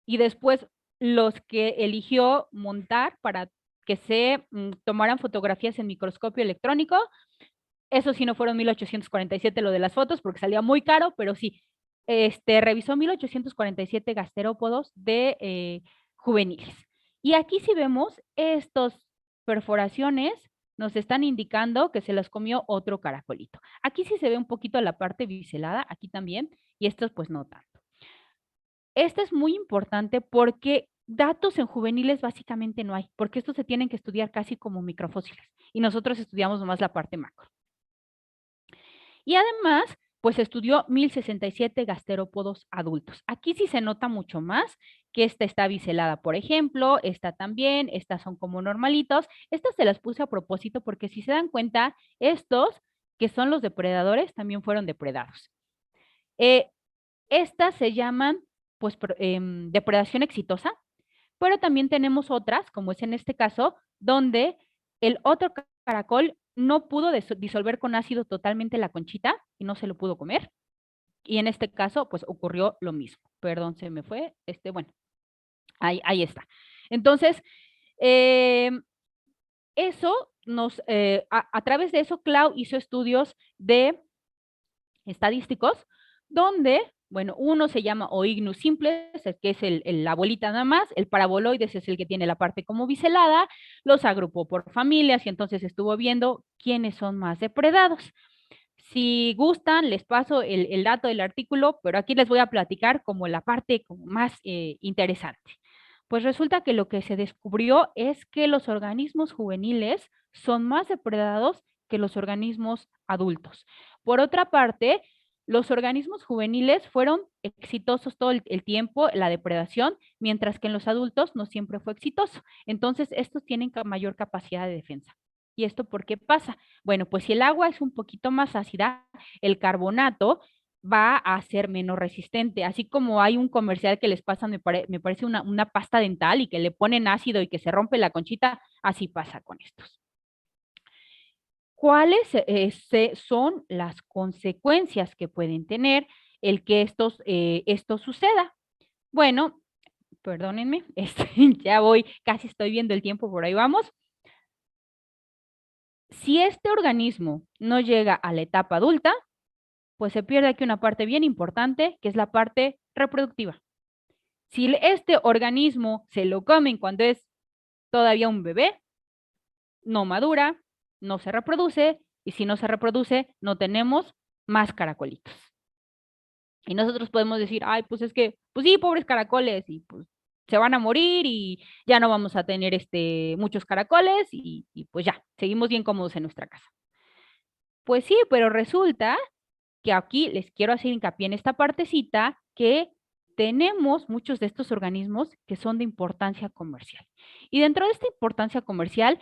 y después los que eligió montar para que se tomaran fotografías en microscopio electrónico. Eso sí no fueron 1847 lo de las fotos porque salía muy caro, pero sí, revisó 1847 gasterópodos de juveniles. Y aquí si vemos estas perforaciones nos están indicando que se las comió otro caracolito. Aquí sí se ve un poquito la parte biselada, aquí también, y estos pues no tanto. Este es muy importante porque datos en juveniles básicamente no hay, porque estos se tienen que estudiar casi como microfósiles y nosotros estudiamos nomás la parte macro. Y además, pues estudió 1067 gasterópodos adultos. Aquí sí se nota mucho más que esta está biselada, por ejemplo, esta también, estas son como normalitos. Estas se las puse a propósito porque si se dan cuenta, estos que son los depredadores también fueron depredados. Estas se llaman pues depredación exitosa, pero también tenemos otras, como es en este caso, donde el otro caracol no pudo disolver con ácido totalmente la conchita y no se lo pudo comer. Y en este caso, pues ocurrió lo mismo. Perdón, se me fue. Bueno, ahí está. Entonces, eso a través de eso, Clau hizo estudios de estadísticos donde, bueno, uno se llama Oignus simples, que es la bolita nada más, el paraboloides es el que tiene la parte como biselada, los agrupó por familias y entonces estuvo viendo quiénes son más depredados. Si gustan, les paso el dato del artículo, pero aquí les voy a platicar como la parte como más interesante. Pues resulta que lo que se descubrió es que los organismos juveniles son más depredados que los organismos adultos. Por otra parte, los organismos juveniles fueron exitosos todo el tiempo, la depredación, mientras que en los adultos no siempre fue exitoso. Entonces, estos tienen mayor capacidad de defensa. ¿Y esto por qué pasa? Bueno, pues si el agua es un poquito más ácida, el carbonato va a ser menos resistente. Así como hay un comercial que les pasan, me parece una pasta dental y que le ponen ácido y que se rompe la conchita, así pasa con estos. ¿Cuáles son las consecuencias que pueden tener el que esto suceda? Bueno, perdónenme, ya casi estoy viendo el tiempo, por ahí vamos. Si este organismo no llega a la etapa adulta, pues se pierde aquí una parte bien importante, que es la parte reproductiva. Si este organismo se lo comen cuando es todavía un bebé, no madura, no se reproduce, y si no se reproduce, no tenemos más caracolitos. Y nosotros podemos decir, ay, pues es que, pues sí, pobres caracoles, y pues se van a morir y ya no vamos a tener muchos caracoles y pues ya, seguimos bien cómodos en nuestra casa. Pues sí, pero resulta que aquí les quiero hacer hincapié en esta partecita que tenemos muchos de estos organismos que son de importancia comercial. Y dentro de esta importancia comercial,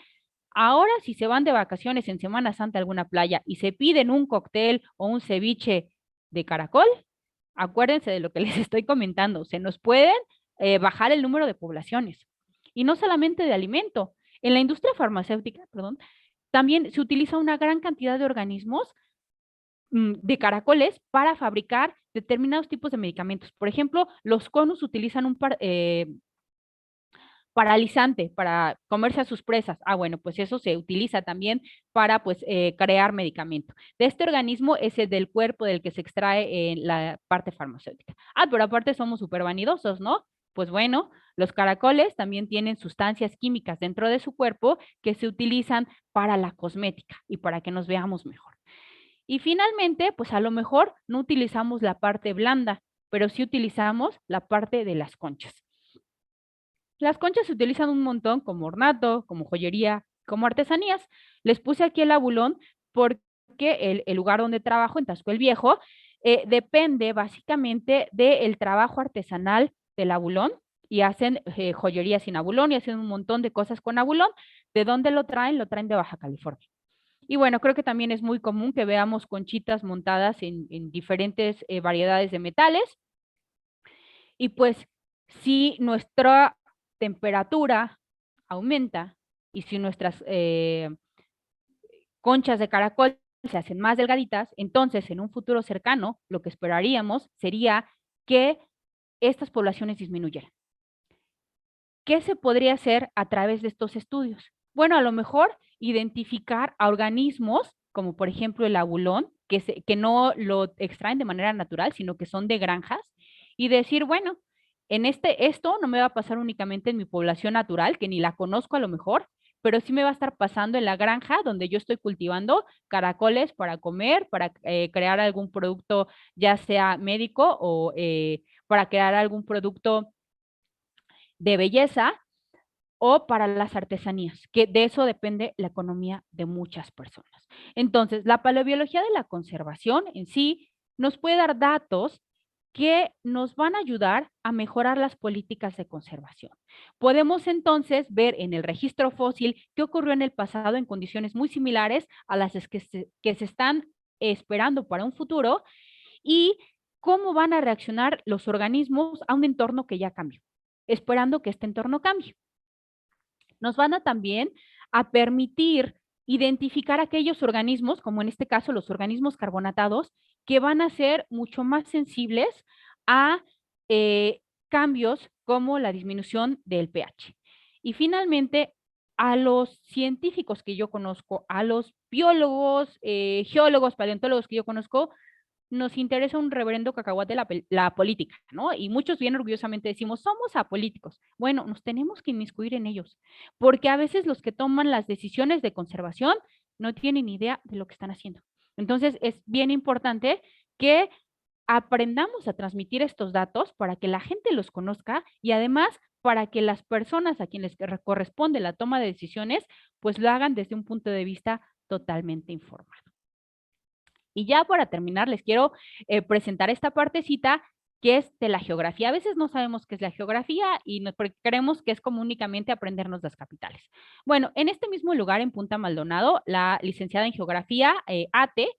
ahora si se van de vacaciones en Semana Santa a alguna playa y se piden un cóctel o un ceviche de caracol, acuérdense de lo que les estoy comentando, se nos pueden bajar el número de poblaciones. Y no solamente de alimento, en la industria farmacéutica, perdón, también se utiliza una gran cantidad de organismos de caracoles para fabricar determinados tipos de medicamentos. Por ejemplo, los conus utilizan un paralizante para comerse a sus presas. Ah, bueno, pues eso se utiliza también para pues crear medicamento. De este organismo es el del cuerpo del que se extrae en la parte farmacéutica. Ah, pero aparte somos súper vanidosos, ¿no? Pues bueno, los caracoles también tienen sustancias químicas dentro de su cuerpo que se utilizan para la cosmética y para que nos veamos mejor. Y finalmente, pues a lo mejor no utilizamos la parte blanda, pero sí utilizamos la parte de las conchas. Las conchas se utilizan un montón como ornato, como joyería, como artesanías. Les puse aquí el abulón porque el lugar donde trabajo, en Tasco el Viejo, depende básicamente del trabajo artesanal del abulón y hacen joyería sin abulón y hacen un montón de cosas con abulón. ¿De dónde lo traen? Lo traen de Baja California. Y bueno, creo que también es muy común que veamos conchitas montadas en diferentes variedades de metales. Y pues si nuestra temperatura aumenta y si nuestras conchas de caracol se hacen más delgaditas, entonces en un futuro cercano lo que esperaríamos sería que estas poblaciones disminuyeran. ¿Qué se podría hacer a través de estos estudios? Bueno, a lo mejor identificar a organismos, como por ejemplo el abulón, que no lo extraen de manera natural, sino que son de granjas, y decir, bueno, esto no me va a pasar únicamente en mi población natural, que ni la conozco a lo mejor, pero sí me va a estar pasando en la granja donde yo estoy cultivando caracoles para comer, para crear algún producto, ya sea médico o para crear algún producto de belleza o para las artesanías, que de eso depende la economía de muchas personas. Entonces, la paleobiología de la conservación en sí nos puede dar datos que nos van a ayudar a mejorar las políticas de conservación. Podemos entonces ver en el registro fósil qué ocurrió en el pasado en condiciones muy similares a las que se están esperando para un futuro y cómo van a reaccionar los organismos a un entorno que ya cambió, esperando que este entorno cambie. Nos van a también a permitir identificar aquellos organismos, como en este caso los organismos carbonatados, que van a ser mucho más sensibles a cambios como la disminución del pH. Y finalmente, a los científicos que yo conozco, a los biólogos, geólogos, paleontólogos que yo conozco, nos interesa un reverendo cacahuate la política, ¿no? Y muchos bien orgullosamente decimos, somos apolíticos. Bueno, nos tenemos que inmiscuir en ellos, porque a veces los que toman las decisiones de conservación no tienen idea de lo que están haciendo. Entonces, es bien importante que aprendamos a transmitir estos datos para que la gente los conozca y además para que las personas a quienes corresponde la toma de decisiones, pues lo hagan desde un punto de vista totalmente informado. Y ya para terminar, les quiero presentar esta partecita que es de la geografía. A veces no sabemos qué es la geografía y creemos que es como únicamente aprendernos las capitales. Bueno, en este mismo lugar, en Punta Maldonado, la licenciada en geografía, Ate,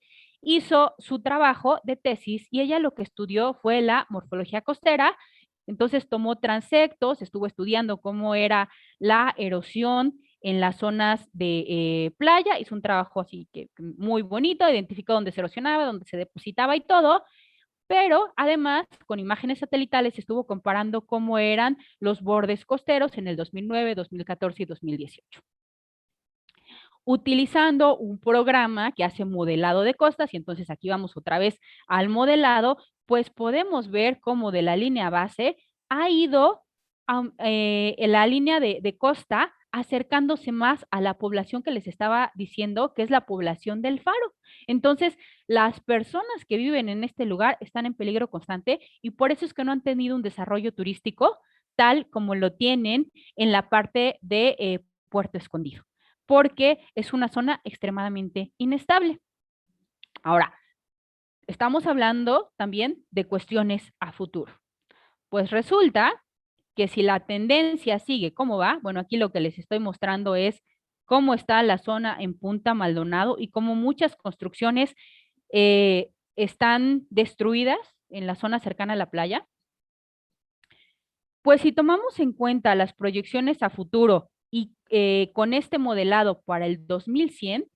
hizo su trabajo de tesis y ella lo que estudió fue la morfología costera. Entonces tomó transectos, estuvo estudiando cómo era la erosión en las zonas de playa, hizo un trabajo así que muy bonito, identificó dónde se erosionaba, dónde se depositaba y todo, pero además con imágenes satelitales estuvo comparando cómo eran los bordes costeros en el 2009, 2014 y 2018. Utilizando un programa que hace modelado de costas, y entonces aquí vamos otra vez al modelado, pues podemos ver cómo de la línea base ha ido en la línea de costa acercándose más a la población que les estaba diciendo, que es la población del Faro. Entonces, las personas que viven en este lugar están en peligro constante y por eso es que no han tenido un desarrollo turístico tal como lo tienen en la parte de Puerto Escondido, porque es una zona extremadamente inestable. Ahora, estamos hablando también de cuestiones a futuro. Pues resulta que si la tendencia sigue como va, bueno, aquí lo que les estoy mostrando es cómo está la zona en Punta Maldonado y cómo muchas construcciones están destruidas en la zona cercana a la playa. Pues si tomamos en cuenta las proyecciones a futuro y con este modelado para el 2100,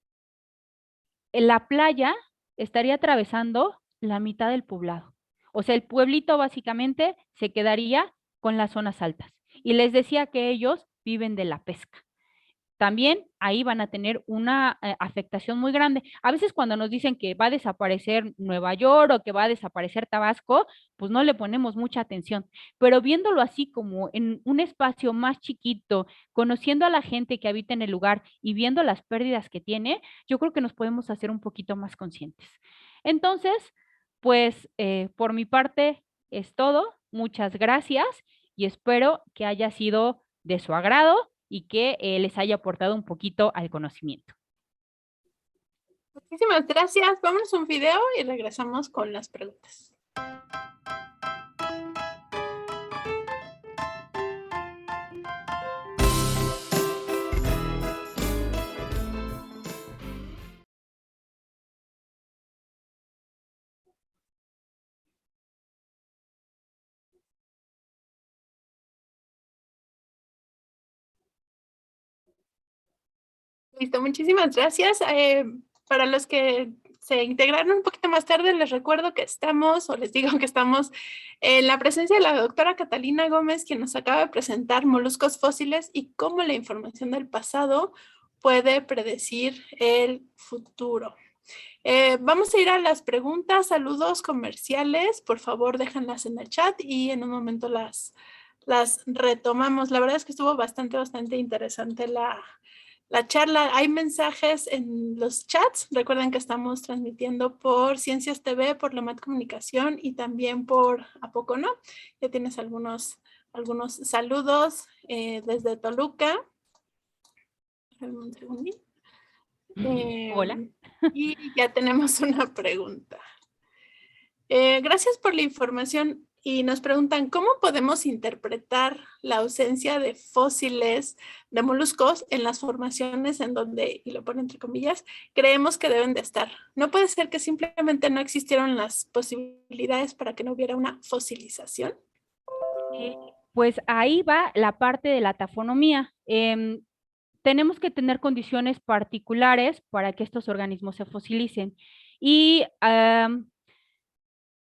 la playa estaría atravesando la mitad del poblado. O sea, el pueblito básicamente se quedaría con las zonas altas. Y les decía que ellos viven de la pesca. También ahí van a tener una afectación muy grande. A veces cuando nos dicen que va a desaparecer Nueva York o que va a desaparecer Tabasco, pues no le ponemos mucha atención. Pero viéndolo así como en un espacio más chiquito, conociendo a la gente que habita en el lugar y viendo las pérdidas que tiene, yo creo que nos podemos hacer un poquito más conscientes. Entonces, pues por mi parte es todo. Muchas gracias y espero que haya sido de su agrado y que les haya aportado un poquito al conocimiento. Muchísimas gracias. Vamos a un video y regresamos con las preguntas. Listo, muchísimas gracias. Para los que se integraron un poquito más tarde, les recuerdo que estamos, o les digo que estamos en la presencia de la doctora Catalina Gómez, quien nos acaba de presentar moluscos fósiles y cómo la información del pasado puede predecir el futuro. Vamos a ir a las preguntas, saludos comerciales. Por favor, déjenlas en el chat y en un momento las retomamos. La verdad es que estuvo bastante interesante la charla. Hay mensajes en los chats. Recuerden que estamos transmitiendo por Ciencias TV, por La Mat Comunicación y también por ¿A Poco No? Ya tienes algunos saludos desde Toluca. Un segundito. Hola. Y ya tenemos una pregunta. Gracias por la información y nos preguntan cómo podemos interpretar la ausencia de fósiles de moluscos en las formaciones en donde, y lo pone entre comillas, creemos que deben de estar. ¿No puede ser que simplemente no existieron las posibilidades para que no hubiera una fosilización? Pues ahí va la parte de la tafonomía. Tenemos que tener condiciones particulares para que estos organismos se fosilicen. Y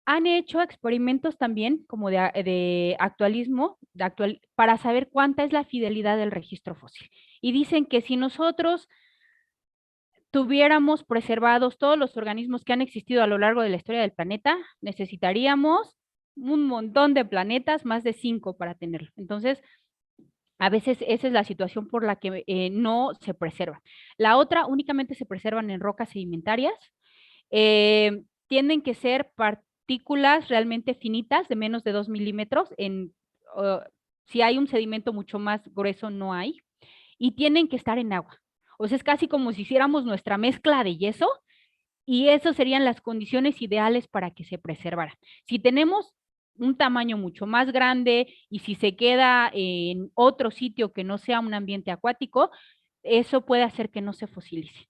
han hecho experimentos también como de actualismo, para saber cuánta es la fidelidad del registro fósil. Y dicen que si nosotros tuviéramos preservados todos los organismos que han existido a lo largo de la historia del planeta, necesitaríamos un montón de planetas, más de 5 para tenerlo. Entonces, a veces esa es la situación por la que no se preserva. La otra, únicamente se preservan en rocas sedimentarias. Tienen que ser partículas realmente finitas, de menos de 2 milímetros. Si hay un sedimento mucho más grueso, no hay. Y tienen que estar en agua. O sea, es casi como si hiciéramos nuestra mezcla de yeso y esas serían las condiciones ideales para que se preservara. Si tenemos un tamaño mucho más grande y si se queda en otro sitio que no sea un ambiente acuático, eso puede hacer que no se fosilice.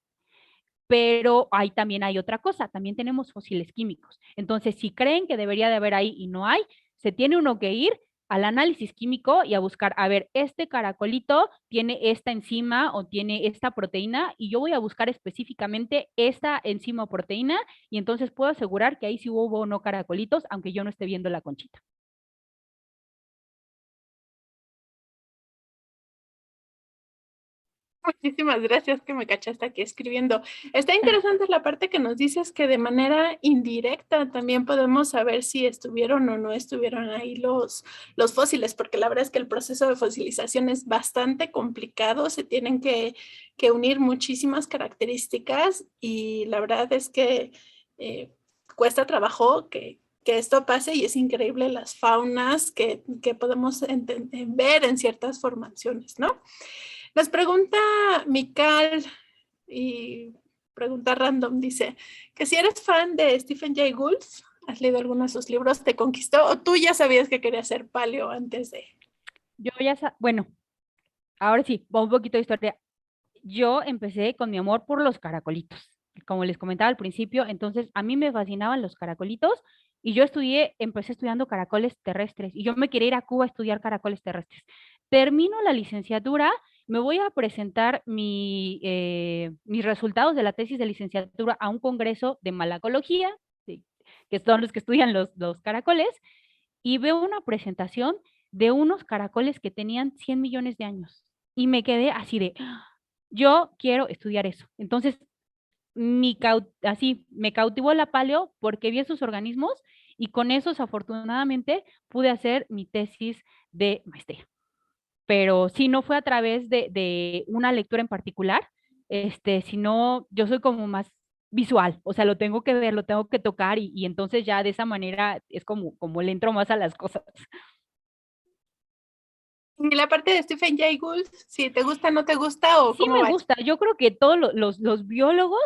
Pero ahí también hay otra cosa, también tenemos fósiles químicos. Entonces, si creen que debería de haber ahí y no hay, se tiene uno que ir al análisis químico y a buscar, a ver, este caracolito tiene esta enzima o tiene esta proteína y yo voy a buscar específicamente esta enzima o proteína y entonces puedo asegurar que ahí sí hubo o no caracolitos, aunque yo no esté viendo la conchita. Muchísimas gracias que me cachaste aquí escribiendo. Está interesante la parte que nos dices que de manera indirecta también podemos saber si estuvieron o no estuvieron ahí los fósiles, porque la verdad es que el proceso de fosilización es bastante complicado, se tienen que unir muchísimas características y la verdad es que cuesta trabajo que esto pase y es increíble las faunas que podemos ver en ciertas formaciones, ¿no? Nos pregunta Mikal y pregunta random, dice que si eres fan de Stephen Jay Gould, ¿has leído alguno de sus libros? ¿Te conquistó o tú ya sabías que querías ser paleo antes de? Yo ya, bueno, ahora sí, un poquito de historia. Yo empecé con mi amor por los caracolitos, como les comentaba al principio, entonces a mí me fascinaban los caracolitos y yo empecé estudiando caracoles terrestres y yo me quería ir a Cuba a estudiar caracoles terrestres. Termino la licenciatura, me voy a presentar mis resultados de la tesis de licenciatura a un congreso de malacología, sí, que son los que estudian los caracoles, y veo una presentación de unos caracoles que tenían 100 millones de años y me quedé así de yo quiero estudiar eso. Entonces, así me cautivó la paleo porque vi esos organismos y con esos afortunadamente pude hacer mi tesis de maestría. Pero sí, no fue a través de una lectura en particular, sino yo soy como más visual, o sea, lo tengo que ver, lo tengo que tocar y entonces ya de esa manera es como le entro más a las cosas. Y la parte de Stephen Jay Gould, si te gusta, no te gusta o Sí cómo me va. gusta, yo creo que todos los biólogos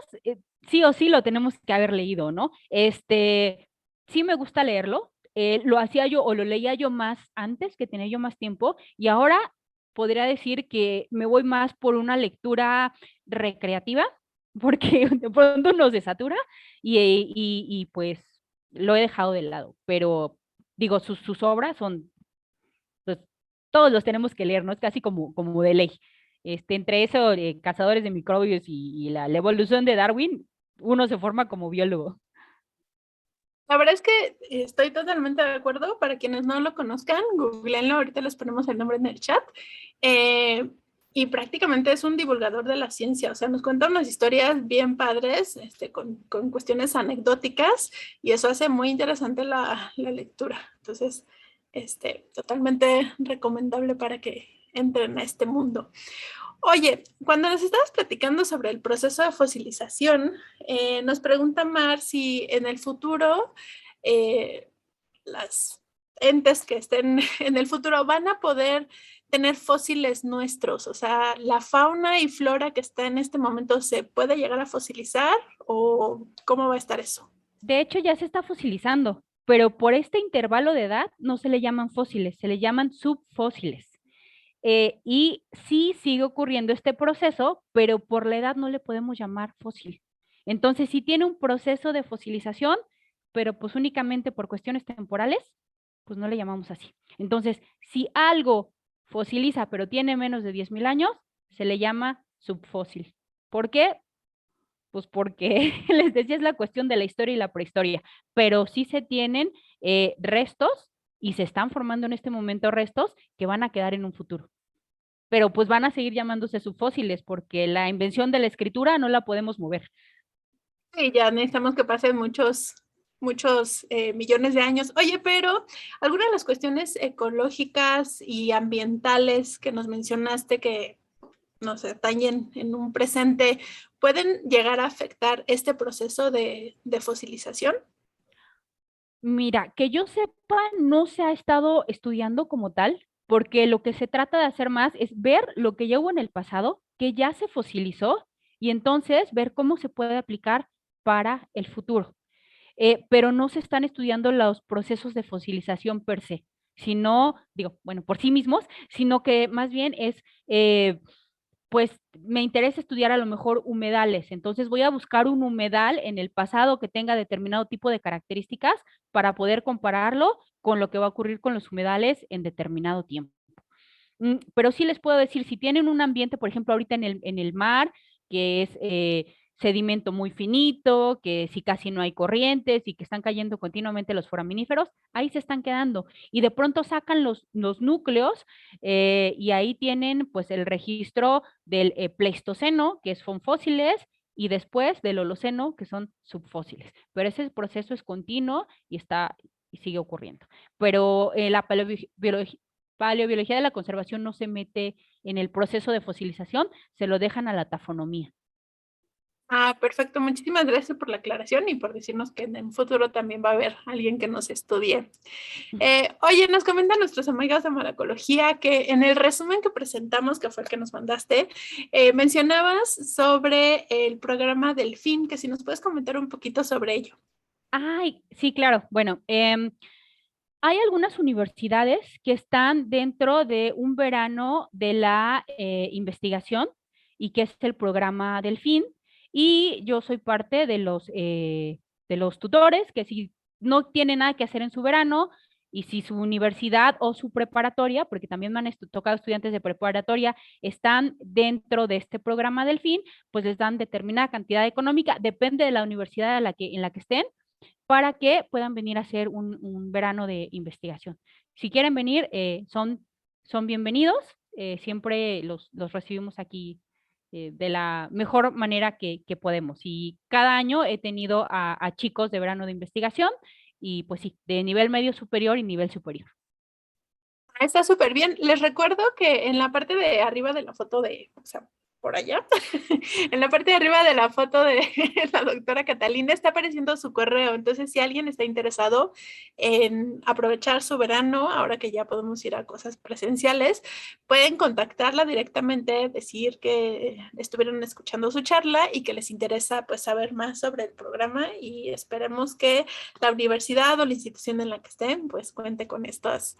sí o sí lo tenemos que haber leído, ¿no? Sí me gusta leerlo, lo hacía yo o lo leía yo más antes, que tenía yo más tiempo, y ahora podría decir que me voy más por una lectura recreativa, porque de pronto nos desatura y pues lo he dejado de lado, pero digo, sus obras son pues, todos los tenemos que leer, ¿no? Es casi como de ley. Entre eso, cazadores de microbios y la evolución de Darwin, uno se forma como biólogo. La verdad es que estoy totalmente de acuerdo. Para quienes no lo conozcan, googleenlo, ahorita les ponemos el nombre en el chat. Eh, y prácticamente es un divulgador de la ciencia, o sea, nos cuenta unas historias bien padres, con cuestiones anecdóticas, y eso hace muy interesante la lectura. Entonces, totalmente recomendable para que entren a este mundo. Oye, cuando nos estabas platicando sobre el proceso de fosilización, nos pregunta Mar si en el futuro las entes que estén en el futuro van a poder tener fósiles nuestros, o sea, la fauna y flora que está en este momento se puede llegar a fosilizar o cómo va a estar eso. De hecho, ya se está fosilizando, pero por este intervalo de edad no se le llaman fósiles, se le llaman subfósiles. Y sí sigue ocurriendo este proceso, pero por la edad no le podemos llamar fósil. Entonces, sí tiene un proceso de fosilización, pero pues únicamente por cuestiones temporales, pues no le llamamos así. Entonces, si algo fosiliza, pero tiene menos de 10,000 años, se le llama subfósil. ¿Por qué? Pues porque les decía, es la cuestión de la historia y la prehistoria, pero sí se tienen restos y se están formando en este momento restos que van a quedar en un futuro. Pero pues van a seguir llamándose subfósiles porque la invención de la escritura no la podemos mover. Y ya necesitamos que pasen muchos millones de años. Oye, pero algunas de las cuestiones ecológicas y ambientales que nos mencionaste que nos atañen en un presente, ¿pueden llegar a afectar este proceso de fosilización? Mira, que yo sepa, no se ha estado estudiando como tal, porque lo que se trata de hacer más es ver lo que ya hubo en el pasado, que ya se fosilizó, y entonces ver cómo se puede aplicar para el futuro. Pero no se están estudiando los procesos de fosilización per se, sino, digo, bueno, por sí mismos, sino que más bien es, pues me interesa estudiar a lo mejor humedales, entonces voy a buscar un humedal en el pasado que tenga determinado tipo de características para poder compararlo con lo que va a ocurrir con los humedales en determinado tiempo. Pero sí les puedo decir, si tienen un ambiente, por ejemplo, ahorita en el mar, que es sedimento muy finito, que si casi no hay corrientes y que están cayendo continuamente los foraminíferos, ahí se están quedando. Y de pronto sacan los núcleos y ahí tienen pues el registro del Pleistoceno, que son fósiles, y después del Holoceno, que son subfósiles. Pero ese proceso es continuo y sigue ocurriendo. Pero la paleobiología de la conservación no se mete en el proceso de fosilización, se lo dejan a la tafonomía. Ah, perfecto. Muchísimas gracias por la aclaración y por decirnos que en el futuro también va a haber alguien que nos estudie. Oye, nos comentan nuestros amigos de Maracología que en el resumen que presentamos, que fue el que nos mandaste, mencionabas sobre el programa Delfín, que si nos puedes comentar un poquito sobre ello. Ay, sí, claro. Bueno, hay algunas universidades que están dentro de un verano de la investigación y que es el programa Delfín. Y yo soy parte de los tutores que si no tienen nada que hacer en su verano y si su universidad o su preparatoria, porque también me han tocado estudiantes de preparatoria, están dentro de este programa Delfín, pues les dan determinada cantidad económica, depende de la universidad en la que estén para que puedan venir a hacer un verano de investigación. Si quieren venir, son bienvenidos, siempre los recibimos aquí de la mejor manera que podemos. Y cada año he tenido a chicos de verano de investigación y pues sí, de nivel medio superior y nivel superior. Está súper bien. Les recuerdo que en la parte de arriba de la foto de, o sea, por allá, en la parte de arriba de la foto de la doctora Catalina está apareciendo su correo. Entonces, si alguien está interesado en aprovechar su verano, ahora que ya podemos ir a cosas presenciales, pueden contactarla directamente, decir que estuvieron escuchando su charla y que les interesa pues saber más sobre el programa, y esperemos que la universidad o la institución en la que estén pues cuente con estas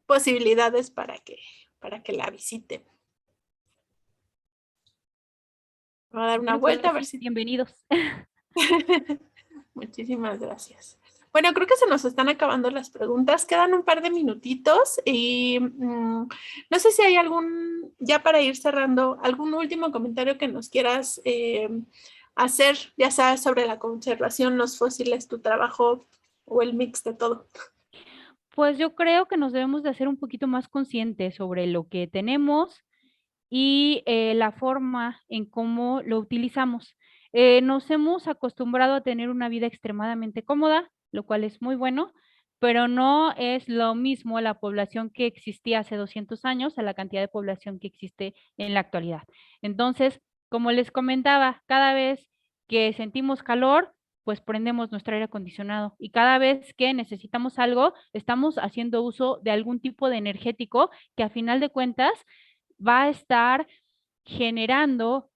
posibilidades para que la visiten. Voy a dar una Bueno, pues vuelta a ahora ver sí, si... bienvenidos. Muchísimas gracias. Bueno, creo que se nos están acabando las preguntas. Quedan un par de minutitos y no sé si hay algún, ya para ir cerrando, algún último comentario que nos quieras hacer, ya sea sobre la conservación, los fósiles, tu trabajo o el mix de todo. Pues yo creo que nos debemos de hacer un poquito más conscientes sobre lo que tenemos y la forma en cómo lo utilizamos. Nos hemos acostumbrado a tener una vida extremadamente cómoda, lo cual es muy bueno, pero no es lo mismo la población que existía hace 200 años a la cantidad de población que existe en la actualidad. Entonces, como les comentaba, cada vez que sentimos calor, pues prendemos nuestro aire acondicionado, y cada vez que necesitamos algo, estamos haciendo uso de algún tipo de energético que a final de cuentas va a estar generando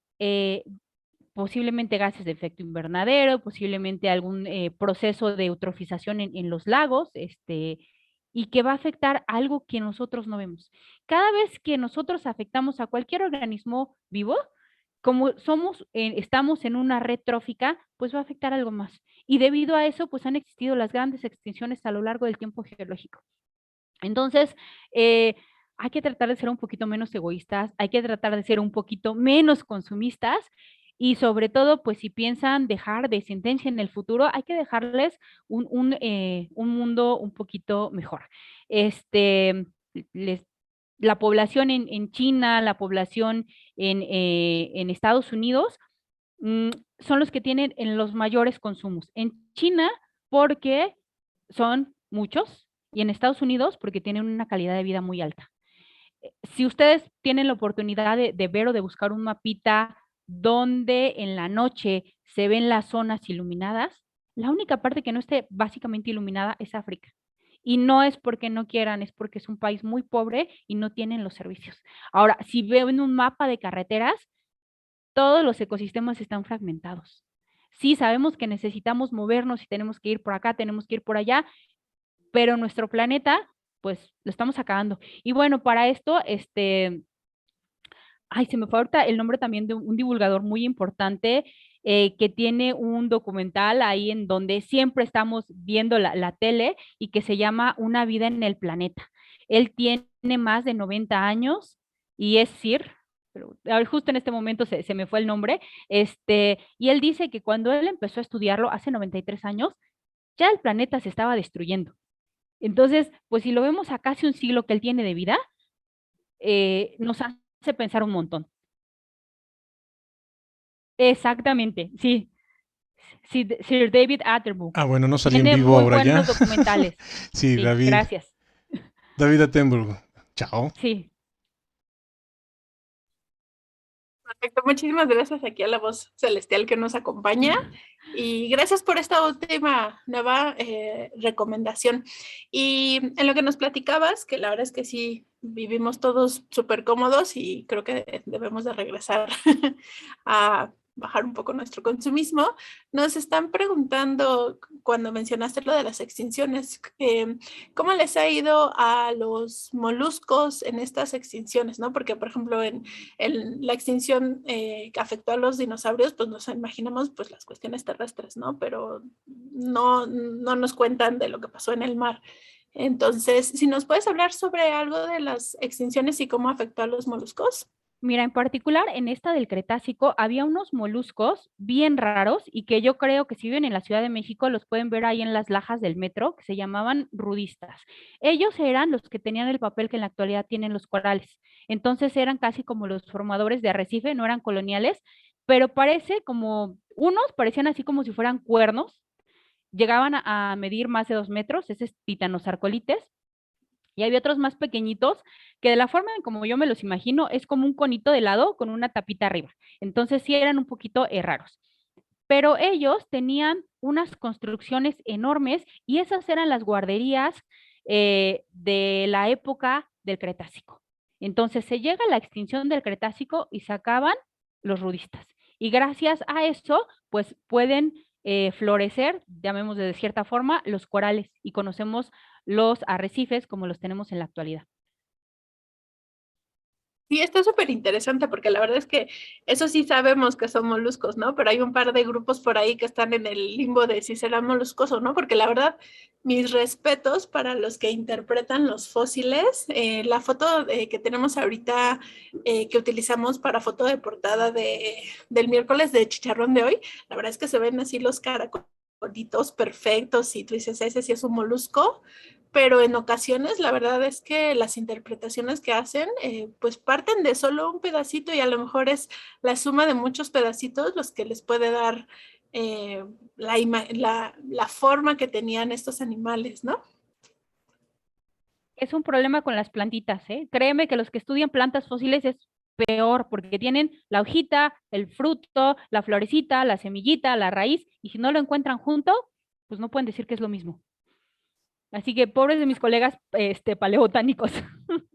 posiblemente gases de efecto invernadero, posiblemente algún proceso de eutrofización en los lagos, y que va a afectar algo que nosotros no vemos. Cada vez que nosotros afectamos a cualquier organismo vivo, como estamos en una red trófica, pues va a afectar algo más. Y debido a eso, pues han existido las grandes extinciones a lo largo del tiempo geológico. Entonces, hay que tratar de ser un poquito menos egoístas, hay que tratar de ser un poquito menos consumistas, y sobre todo, pues si piensan dejar descendencia en el futuro, hay que dejarles un mundo un poquito mejor. Este, les, la población en China, la población en Estados Unidos, mm, son los que tienen en los mayores consumos. En China, porque son muchos, y en Estados Unidos, porque tienen una calidad de vida muy alta. Si ustedes tienen la oportunidad de ver o de buscar un mapita donde en la noche se ven las zonas iluminadas, la única parte que no esté básicamente iluminada es África. Y no es porque no quieran, es porque es un país muy pobre y no tienen los servicios. Ahora, si ven un mapa de carreteras, todos los ecosistemas están fragmentados. Sí, sabemos que necesitamos movernos y tenemos que ir por acá, tenemos que ir por allá, pero nuestro planeta, pues lo estamos acabando. Y bueno, para esto, ay, se me fue ahorita el nombre también de un divulgador muy importante, que tiene un documental ahí en donde siempre estamos viendo la tele, y que se llama Una vida en el planeta. Él tiene más de 90 años y es Sir, pero a ver, justo en este momento se me fue el nombre, y él dice que cuando él empezó a estudiarlo hace 93 años, ya el planeta se estaba destruyendo. Entonces, pues si lo vemos a casi un siglo que él tiene de vida, nos hace pensar un montón. Exactamente, sí. Sí, Sir David Attenborough. Ah, bueno, no salí en Tiene vivo muy ahora ya. buenos documentales. Sí, Sí, gracias. David Attenborough. Chao. Sí. Perfecto, muchísimas gracias aquí a la voz celestial que nos acompaña, y gracias por esta última nueva recomendación. Y en lo que nos platicabas, que la verdad es que sí, vivimos todos súper cómodos y creo que debemos de regresar a bajar un poco nuestro consumismo. Nos están preguntando, cuando mencionaste lo de las extinciones, ¿cómo les ha ido a los moluscos en estas extinciones, ¿no? Porque, por ejemplo, en la extinción que afectó a los dinosaurios, pues nos imaginamos pues las cuestiones terrestres, ¿no? Pero no nos cuentan de lo que pasó en el mar. Entonces, si nos puedes hablar sobre algo de las extinciones y cómo afectó a los moluscos. Mira, en particular en esta del Cretácico había unos moluscos bien raros, y que yo creo que si viven en la Ciudad de México los pueden ver ahí en las lajas del metro, que se llamaban rudistas. Ellos eran los que tenían el papel que en la actualidad tienen los corales. Entonces eran casi como los formadores de arrecife, no eran coloniales, pero parece como, unos parecían así como si fueran cuernos, llegaban a medir más de 2 metros, ese es Titanosarcolites, Y había otros más pequeñitos que de la forma en como yo me los imagino es como un conito de helado con una tapita arriba. Entonces sí eran un poquito raros. Pero ellos tenían unas construcciones enormes y esas eran las guarderías de la época del Cretácico. Entonces se llega a la extinción del Cretácico y se acaban los rudistas. Y gracias a eso, pues pueden florecer, llamémosle de cierta forma, los corales y conocemos los arrecifes como los tenemos en la actualidad. Sí, está súper interesante porque la verdad es que eso sí sabemos que son moluscos, ¿no? Pero hay un par de grupos por ahí que están en el limbo de si serán moluscos o no, porque la verdad, mis respetos para los que interpretan los fósiles. La foto que tenemos ahorita, que utilizamos para foto de portada del miércoles de chicharrón de hoy, la verdad es que se ven así los caracolitos perfectos y tú dices, ese sí es un molusco, pero en ocasiones la verdad es que las interpretaciones que hacen pues parten de solo un pedacito y a lo mejor es la suma de muchos pedacitos los que les puede dar la forma que tenían estos animales, ¿no? Es un problema con las plantitas, ¿eh? Créeme que los que estudian plantas fósiles es peor porque tienen la hojita, el fruto, la florecita, la semillita, la raíz y si no lo encuentran junto, pues no pueden decir que es lo mismo. Así que pobres de mis colegas paleobotánicos.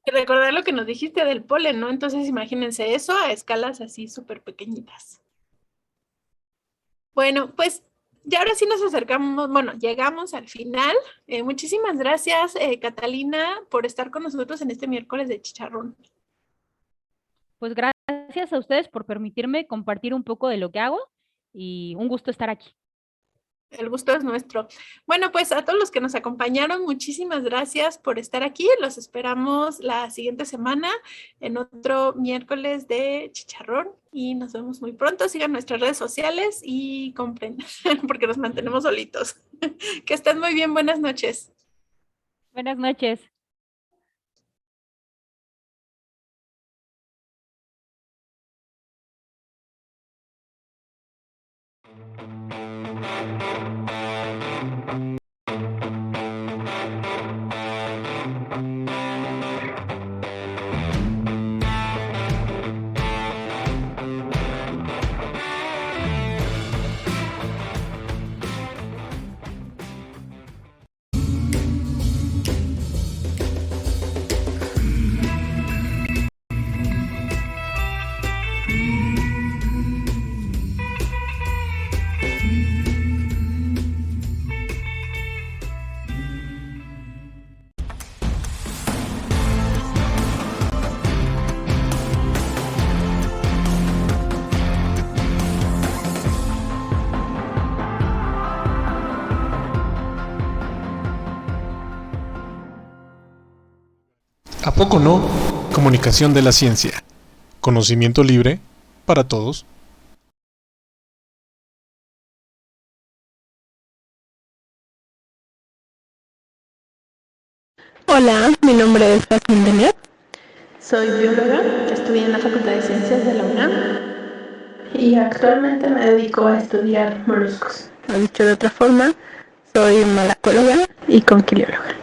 Y recordar lo que nos dijiste del polen, ¿no? Entonces imagínense eso a escalas así súper pequeñitas. Bueno, pues ya ahora sí nos acercamos, bueno, llegamos al final. Muchísimas gracias, Catalina, por estar con nosotros en este miércoles de chicharrón. Pues gracias a ustedes por permitirme compartir un poco de lo que hago y un gusto estar aquí. El gusto es nuestro. Bueno, pues a todos los que nos acompañaron, muchísimas gracias por estar aquí. Los esperamos la siguiente semana en otro miércoles de chicharrón y nos vemos muy pronto. Sigan nuestras redes sociales y compren porque nos mantenemos solitos. Que estén muy bien. Buenas noches. Buenas noches. ¿A poco no? Comunicación de la ciencia. Conocimiento libre para todos. Hola, mi nombre es Jasmine Denier. Soy bióloga, estudié en la Facultad de Ciencias de la UNAM y actualmente me dedico a estudiar moluscos. O dicho de otra forma, soy malacóloga y conquilióloga.